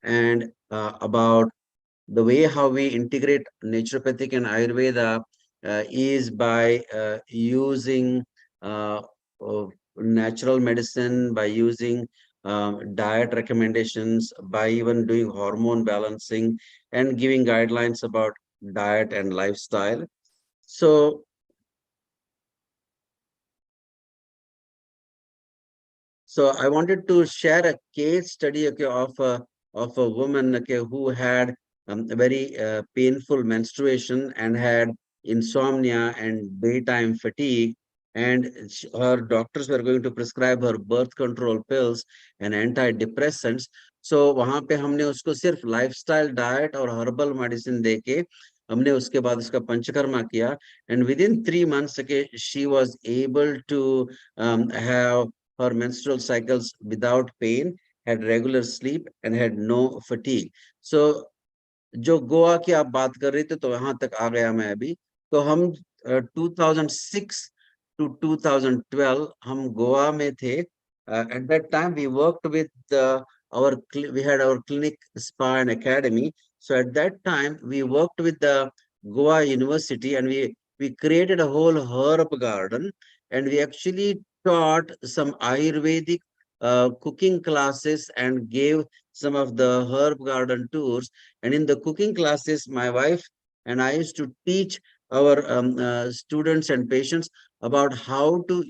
and about the way how we integrate naturopathic and Ayurveda is by using natural medicine, by using diet recommendations, by even doing hormone balancing and giving guidelines about diet and lifestyle. So I wanted to share a case study, okay, of a woman, okay, who had a very painful menstruation and had insomnia and daytime fatigue, and her doctors were going to prescribe her birth control pills and antidepressants. So वहां पे हमने उसको सिर्फ lifestyle diet और herbal medicine देके हमने उसके बाद उसका पंचकर्मा किया, and within 3 months, okay, she was able to have her menstrual cycles without pain, had regular sleep, and had no fatigue. So जो गोवा की आप बात कर रहे थे, तो यहाँ तक आ गया मैं अभी. तो हम 2006 to 2012 हम गोवा में थे. At that time we worked with we had our clinic, spa and academy. So at that time we worked with the Goa University, and we created a whole herb garden, and we actually taught some Ayurvedic cooking classes and gave some of the herb garden tours. And in the cooking classes, my wife and I used to teach our students and patients about how to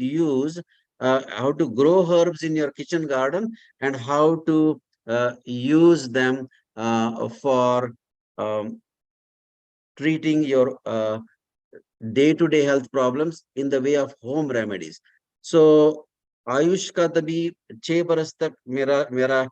how to grow herbs in your kitchen garden, and how to use them for treating your day-to-day health problems in the way of home remedies. So Ayush का तभी 6 बरस तक मेरा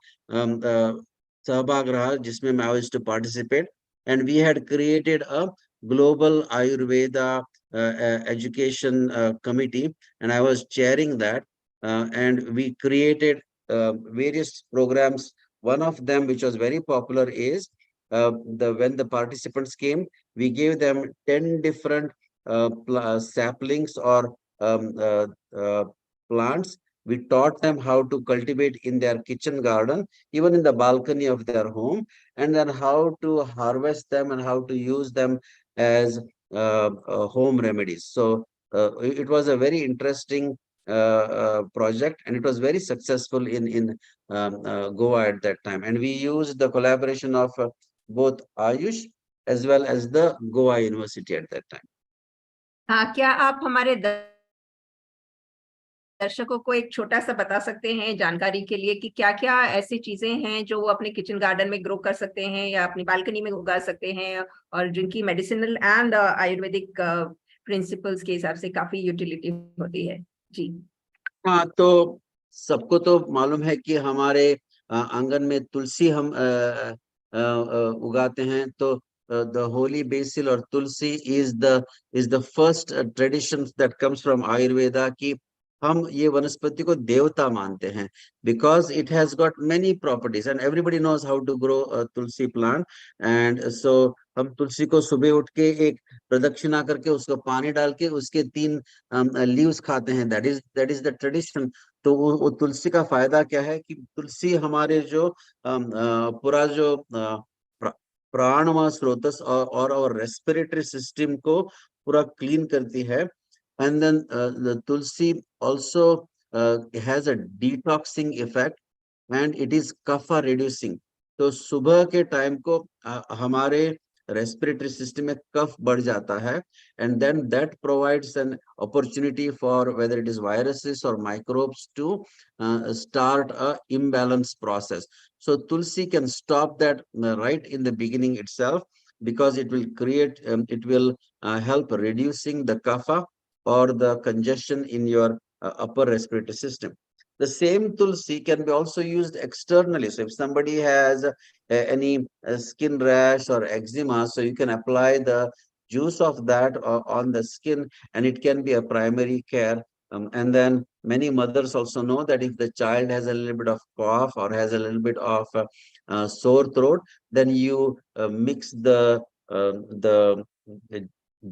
सहभाग रहा, जिसमें मैं used to participate, and we had created a global Ayurveda education committee, and I was chairing that, and we created various programs. One of them, which was very popular, is when the participants came, we gave them 10 different saplings or plants. We taught them how to cultivate in their kitchen garden, even in the balcony of their home, and then how to harvest them and how to use them as home remedies. So it was a very interesting project, and it was very successful in Goa at that time. And we used the collaboration of both Ayush as well as the Goa University at that time. हाँ, क्या आप हमारे दर्शकों को एक छोटा सा बता सकते हैं जानकारी के लिए कि क्या क्या ऐसी चीजें हैं जो वो अपने किचन गार्डन में ग्रो कर सकते हैं या अपनी बालकनी में उगा सकते हैं, और जिनकी मेडिसिनल एंड आयुर्वेदिक प्रिंसिपल्स के हिसाब से काफी यूटिलिटी होती है. जी हाँ, तो सबको तो मालूम है कि हमारे आंगन में तुलसी हम उगाते हैं. तो the holy basil or tulsi is the first tradition that comes from Ayurveda, कि हम ये वनस्पति को देवता मानते हैं, because it has got many properties and everybody knows how to grow a tulsi plant. And so हम तुलसी को सुबह उठ के एक प्रदक्षिणा करके उसको पानी डाल के उसके 3 लीव्स खाते हैं, that is the tradition. तो वो तुलसी का फायदा क्या है कि तुलसी हमारे जो पूरा जो प्राणवायु स्रोतस और रेस्पिरेटरी सिस्टम को पूरा क्लीन करती है. And then the tulsi also has a detoxing effect and it is kapha reducing. तो सुबह के टाइम को हमारे रेस्पिरेटरी सिस्टम में कफ बढ़ जाता है, and then that provides an opportunity for whether it is viruses or microbes to start a imbalance process. So tulsi can stop that right in the beginning itself, because it will create it will help reducing the kapha or the congestion in your upper respiratory system. The same tulsi can be also used externally. So if somebody has any skin rash or eczema, so you can apply the juice of that on the skin, and it can be a primary care. And then many mothers also know that if the child has a little bit of cough or has a little bit of sore throat, then you mix the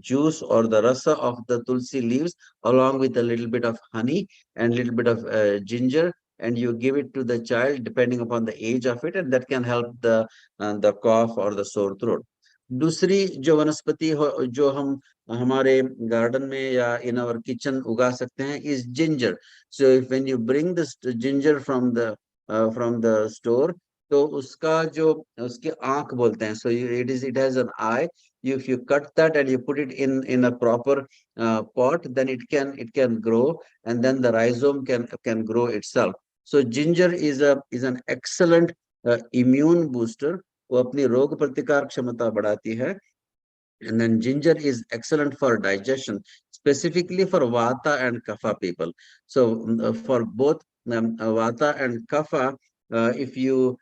juice or the rasa of the tulsi leaves along with a little bit of honey and little bit of ginger, and you give it to the child depending upon the age of it, and that can help the cough or the sore throat. दूसरी जो वनस्पति जो हम हमारे garden में या in our kitchen उगा सकते हैं is ginger. So if when you bring this ginger from the store, तो उसका जो उसके आंख बोलते हैं, so it has an I. If you cut that and you put it in a proper pot, then it can grow, and then the rhizome can grow itself. So ginger is an excellent immune booster. वो अपनी रोग प्रतिकार क्षमता बढ़ाती है. And then ginger is excellent for digestion, specifically for vata and kapha people. So for both vata and kapha, if you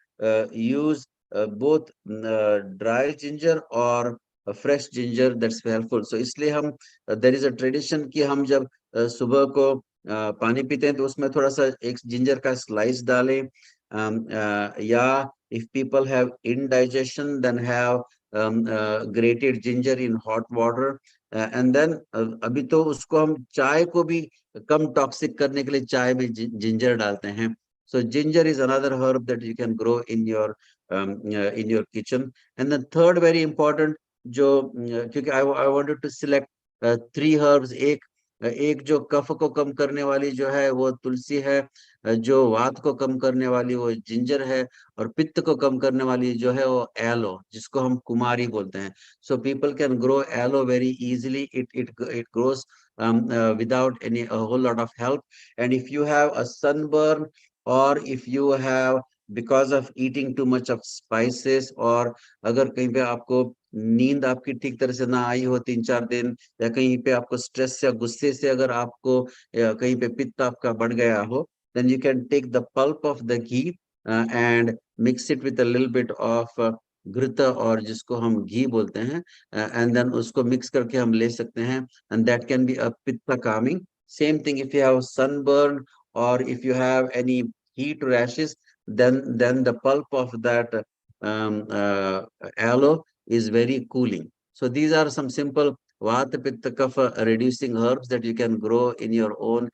use both dry ginger or fresh ginger, that's helpful. So इसलिए हम there is a tradition कि हम जब सुबह को पानी पीते हैं तो उसमें थोड़ा सा एक जिंजर का स्लाइस डालें, या if people have indigestion, then have grated ginger in hot water, and then अभी तो उसको हम चाय को भी कम टॉक्सिक करने के लिए चाय में जिंजर डालते हैं. So ginger is another herb that you can grow in your kitchen. And the third very important, जो क्योंकि I wanted to select 3 herbs. एक जो कफ को कम करने वाली जो है वो तुलसी है, जो वात को कम करने वाली वो जिंजर है, और पित्त को कम करने वाली जो है वो एलो, जिसको हम कुमारी बोलते हैं. So people can grow aloe very easily. It grows without a whole lot of help. And if you have a sunburn, or if you have because of eating too much of spices, और अगर कहीं पे आपको नींद आपकी ठीक तरह से ना आई हो 3-4 दिन, या कहीं पे आपको स्ट्रेस या गुस्से से अगर आपको कहीं पे पित्त आपका बढ़ गया हो, then you can take the pulp of the ghee and mix it with a little bit of घृता, और जिसको हम घी बोलते हैं, and then उसको mix करके हम ले सकते हैं, and that can be a pitta calming. Same thing if you have sunburn or if you have any heat rashes, then the pulp of that aloe is very cooling. So these are some simple vata pitta kapha reducing herbs that you can grow in your own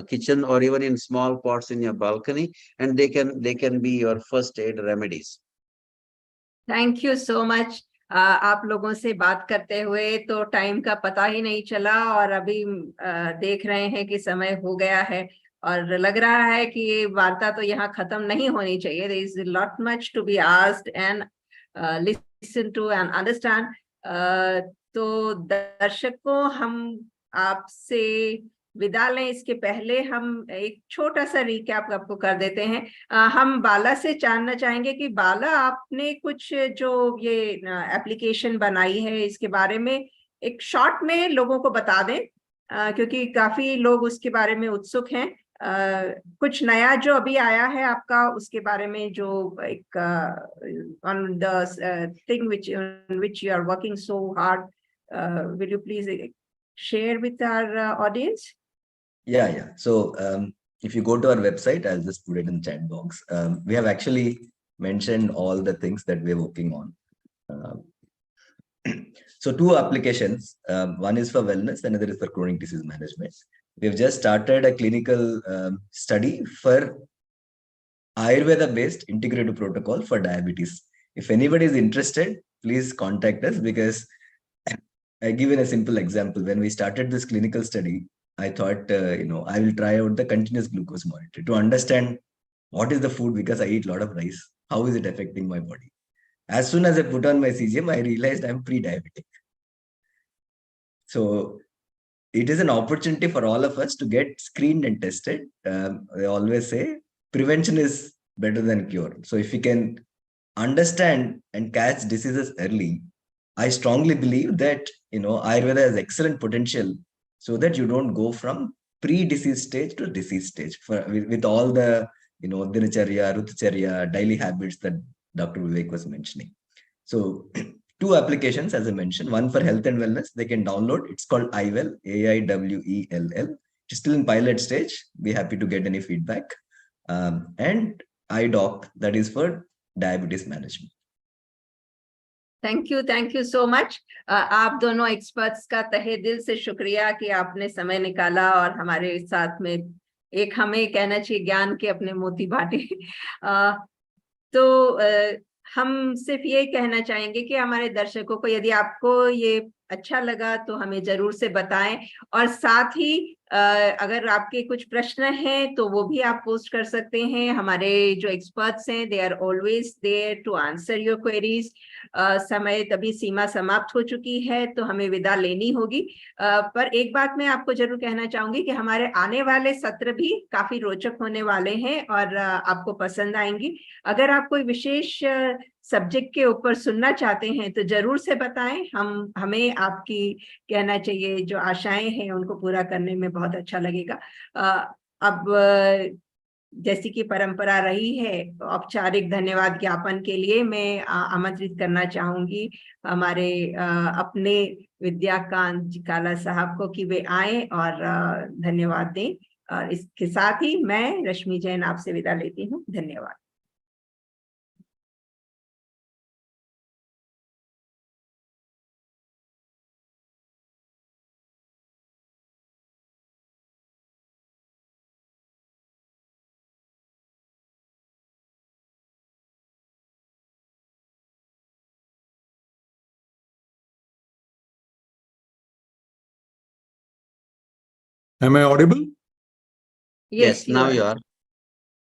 kitchen or even in small pots in your balcony, and they can be your first aid remedies. Thank you so much. आप लोगों से बात करते हुए तो time का पता ही नहीं चला, और अभी देख रहे हैं कि समय हो गया है, और लग रहा है कि ये वार्ता तो यहाँ खत्म नहीं होनी चाहिए. There is lot much to be asked and listen to and understand. तो दर्शकों, हम आपसे विदा लें इसके पहले हम एक छोटा सा रिकैप आपको कर देते हैं. हम बाला से जानना चाहेंगे कि बाला, आपने कुछ जो ये एप्लीकेशन बनाई है इसके बारे में एक शॉर्ट में लोगों को बता दें, क्योंकि काफी लोग उसके बारे में उत्सुक हैं. कुछ नया जो अभी आया है आपका, उसके बारे में जो एक on the thing which you are working so hard, will you please share with our audience? Yeah. So if you go to our website, I'll just put it in the chat box. We have actually mentioned all the things that we're working on. So two applications, one is for wellness, another is for chronic disease management. We've just started a clinical study for Ayurveda-based integrative protocol for diabetes. If anybody is interested, please contact us, because I give you a simple example. When we started this clinical study, I thought, I will try out the continuous glucose monitor to understand what is the food, because I eat a lot of rice. How is it affecting my body? As soon as I put on my CGM, I realized I'm pre-diabetic. So it is an opportunity for all of us to get screened and tested. I always say prevention is better than cure. So if we can understand and catch diseases early, I strongly believe that Ayurveda has excellent potential, so that you don't go from pre-disease stage to disease stage with all the dinacharya, rutucharya, daily habits that Dr. Vivek was mentioning. So two applications, as I mentioned, one for health and wellness, they can download. It's called iWell, AIWELL. It's still in pilot stage. Be happy to get any feedback. And iDoc, that is for diabetes management. Thank you so much. आप दोनों experts का तहे दिल से शुक्रिया कि आपने समय निकाला और हमारे साथ में एक, हमें कहना चाहिए, ज्ञान के अपने मोती बांटे। तो हम सिर्फ ये कहना चाहेंगे कि हमारे दर्शकों को, यदि आपको ये अच्छा लगा तो हमें जरूर से बताएं, और साथ ही अगर आपके कुछ प्रश्न हैं तो वो भी आप पोस्ट कर सकते हैं। हमारे जो एक्सपर्ट्स हैं, they are always there to answer your queries. समय तभी सीमा समाप्त हो चुकी है तो हमें विदा लेनी होगी, पर एक बात मैं आपको जरूर कहना चाहूंगी कि हमारे आने वाले सत्र भी काफी रोचक होने वाले हैं और आपको पसंद आएंगी। अगर आप कोई विशेष सब्जेक्ट के ऊपर सुनना चाहते हैं तो जरूर से बताएं। हमें आपकी, कहना चाहिए, जो आशाएं हैं उनको पूरा करने में बहुत अच्छा लगेगा। अब जैसी कि परंपरा रही है, औपचारिक धन्यवाद ज्ञापन के लिए मैं आमंत्रित करना चाहूंगी हमारे अपने विद्याकांत जी काला साहब को कि वे आए और धन्यवाद दें। और इसके साथ ही मैं रश्मि जैन आपसे विदा लेती हूँ। धन्यवाद। Am I audible? Yes, now you are.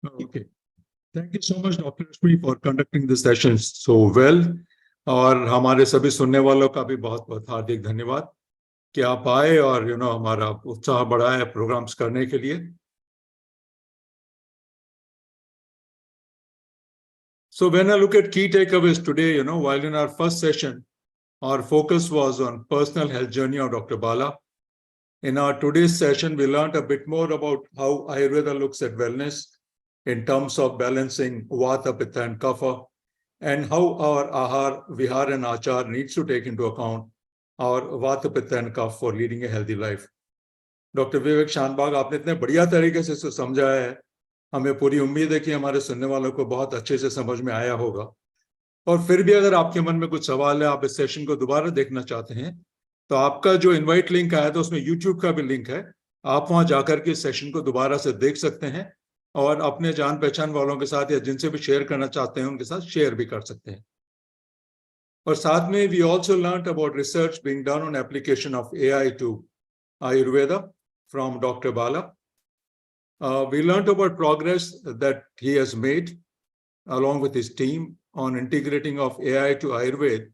Okay. Thank you so much, Dr. Rashmi, for conducting this session so well. और हमारे सभी सुनने वालों का भी बहुत बहुत हार्दिक धन्यवाद कि आप आए और हमारा उत्साह बढ़ाए प्रोग्राम्स करने के लिए। So when I look at key takeaways today, while in our first session, our focus was on personal health journey of Dr. Bala. In our today's session, we learned a bit more about how Ayurveda looks at wellness in terms of balancing Vata, Pitta, and Kapha, and how our Ahar, Vihar, and Achar needs to take into account our Vata, Pitta, and Kapha for leading a healthy life. Dr. Vivek Shanbag, आपने इतने बढ़िया तरीके से इसको समझाया है, हमें पूरी उम्मीद है कि हमारे सुनने वालों को बहुत अच्छे से समझ में आया होगा। और फिर भी अगर आपके मन में कुछ सवाल है, आप इस सेशन को दोबारा देखना चाहते हैं, तो आपका जो इनवाइट लिंक आया था उसमें यूट्यूब का भी लिंक है, आप वहां जाकर के सेशन को दोबारा से देख सकते हैं और अपने जान पहचान वालों के साथ या जिनसे भी शेयर करना चाहते हैं उनके साथ शेयर भी कर सकते हैं। और साथ में we also learn about research being done on application of AI to Ayurveda from Dr. Bala. We learned about progress that he has made along with his team on integrating of AI to Ayurveda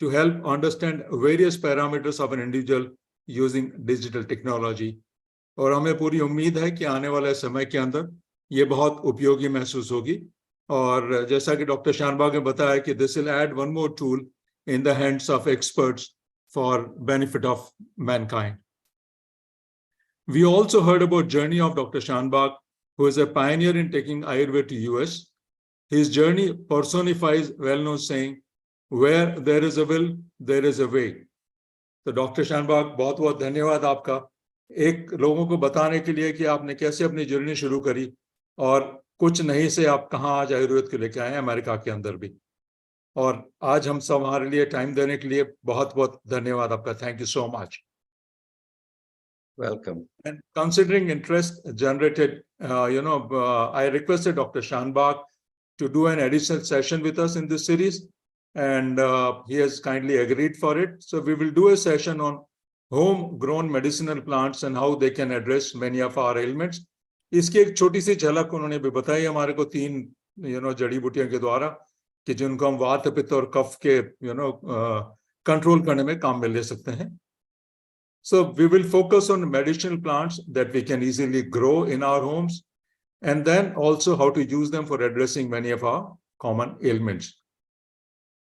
to help understand various parameters of an individual using digital technology. और हमें पूरी उम्मीद है कि आने वाले समय के अंदर ये बहुत उपयोगी महसूस होगी। और जैसा कि डॉक्टर शानबाग ने बताया कि this will add one more tool in the hands of experts for benefit of Mankind. We also heard about journey of Dr. Shanbag, who is a pioneer in taking Ayurveda to US. His journey personifies well-known saying, where there is a will, there is a way. तो doctor Shanbhag, बहुत बहुत धन्यवाद आपका एक लोगों को बताने के लिए कि आपने कैसे अपनी जर्नी शुरू करी और कुछ नहीं से आप कहाँ आज आयुर्वेद को लेके आए हैं, अमेरिका के अंदर भी। और आज हम सब हमारे लिए टाइम देने के लिए बहुत बहुत धन्यवाद आपका। Thank you so much. Welcome. And considering interest generated, I requested Dr. Shanbag to do an additional session with us in this series, and he has kindly agreed for it. So we will do a session on home-grown medicinal plants and how they can address many of our ailments. इसकी एक छोटी सी झलक उन्होंने भी बताई हमारे को 3 जड़ी बूटियों के द्वारा कि जिनको हम वात, पित्त और कफ के कंट्रोल करने में काम में ले सकते हैं। So we will focus on medicinal plants that we can easily grow in our homes, and then also how to use them for addressing many of our common ailments.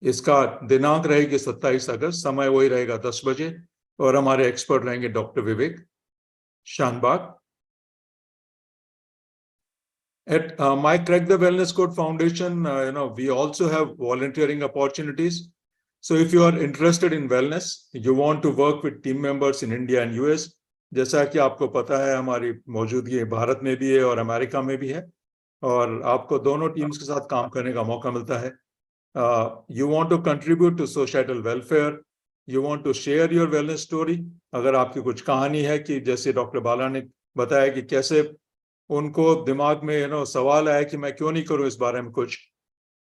इसका दिनांक रहेगी 27 अगस्त, समय वही रहेगा 10 बजे, और हमारे एक्सपर्ट रहेंगे doctor Vivek Shanbhag. At my Crack the Wellness Code Foundation, we also have volunteering opportunities. So if you are interested in wellness, you want to work with team members in India and US, जैसा कि आपको पता है हमारी मौजूदगी भारत में भी है और अमेरिका में भी है, और आपको दोनों टीम्स के साथ काम करने का मौका मिलता है। You want to contribute to societal welfare, you want to share your wellness story. अगर आपकी कुछ कहानी है कि जैसे डॉक्टर बाला ने बताया कि कैसे उनको दिमाग में सवाल आया कि मैं क्यों नहीं करूं इस बारे में कुछ,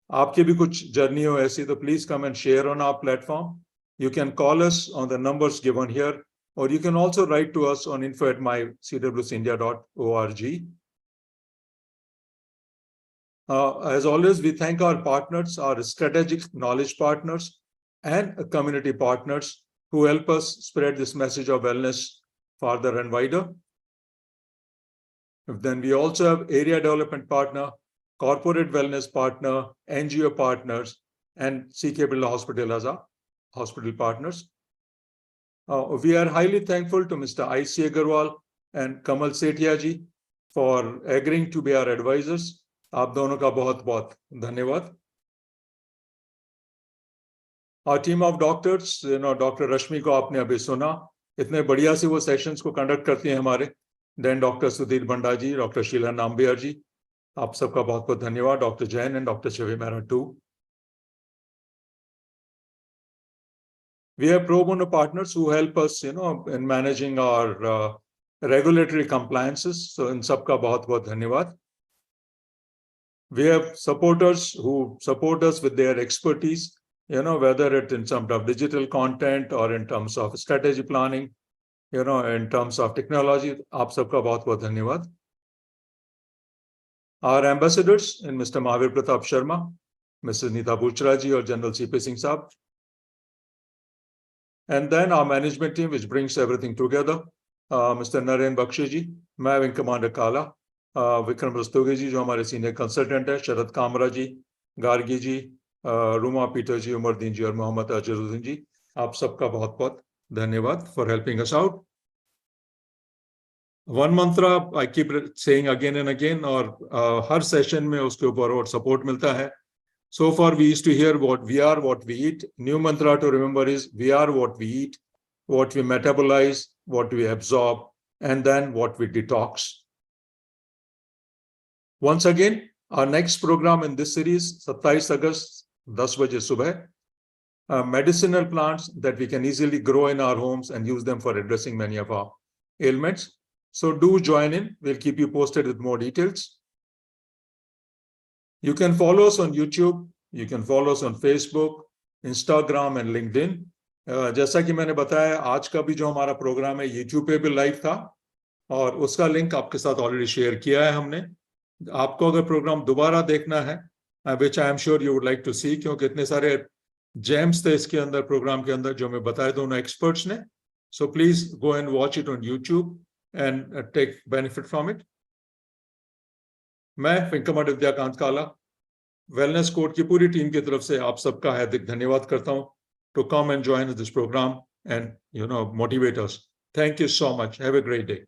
आपकी भी कुछ जर्नी हो ऐसी, तो please come and share on our platform. You can call us on the numbers given here, or you can also write to us on info@mycwsindia.org. As always, we thank our partners, our strategic knowledge partners and community partners who help us spread this message of wellness farther and wider. Then we also have area development partner, corporate wellness partner, NGO partners, and CK Birla Hospital as our hospital partners. We are highly thankful to Mr. I.C. Agarwal and Kamal Sethia ji for agreeing to be our advisors. आप दोनों का बहुत बहुत धन्यवाद. Our team of doctors, doctor Rashmi को आपने अभी सुना, इतने बढ़िया से वो सेशंस को कंडक्ट करती हैं हमारे. Then doctor Sudhir Banda ji, doctor Sheela Nambiar ji, आप सबका बहुत बहुत धन्यवाद. Doctor Jain and doctor Shivi Mehra too. We have pro bono partners who help us, in managing our regulatory compliances. So in सबका बहुत बहुत धन्यवाद. We have supporters who support us with their expertise, whether it's in terms of digital content or in terms of strategy planning, in terms of technology. आप सबका बहुत बहुत धन्यवाद. Our ambassadors in Mr. Mahavir Pratap Sharma, Mrs. Neeta Buchra ji और General C.P. Singh साहब. And then our management team, which brings everything together, Mr. Naren Bakshi ji, मैं wing commander काला, विक्रम रस्तोगी जी जो हमारे सीनियर कंसल्टेंट है, शरद कामरा जी, गार्गी जी, Ruma Peter जी, उमरदीन जी और मोहम्मद अजरुद्दीन जी, आप सबका बहुत बहुत धन्यवाद for helping us out. One mantra I keep saying again and again, और हर सेशन में उसके ऊपर और सपोर्ट मिलता है. So far we used to hear what we are, what we eat. New mantra to remember is we are what we eat, what we metabolize, what we absorb, and then what we detox. Once again, our next program in this series, 27 August, 10 baje subah, medicinal plants that we can easily grow in our homes and use them for addressing many of our ailments. So do join in. We'll keep you posted with more details. You can follow us on YouTube. You can follow us on Facebook, Instagram and LinkedIn. जैसा कि मैंने बताया, आज का भी जो हमारा programme है YouTube पे भी लाइव था और उसका लिंक आपके साथ ऑलरेडी शेयर किया है हमने. आपको अगर प्रोग्राम दोबारा देखना है, which I am sure you would like to see, क्योंकि इतने सारे जेम्स थे इसके अंदर, प्रोग्राम के अंदर, जो मैं बताए दोनों एक्सपर्ट्स ने. So please go and watch it on YouTube and take benefit from it. मैं विंग कमांडर विद्याकांत काला वेलनेस कोड की पूरी टीम की तरफ से आप सबका हार्दिक धन्यवाद करता हूं to come and join this program and motivate us. Thank you so much. Have a great day.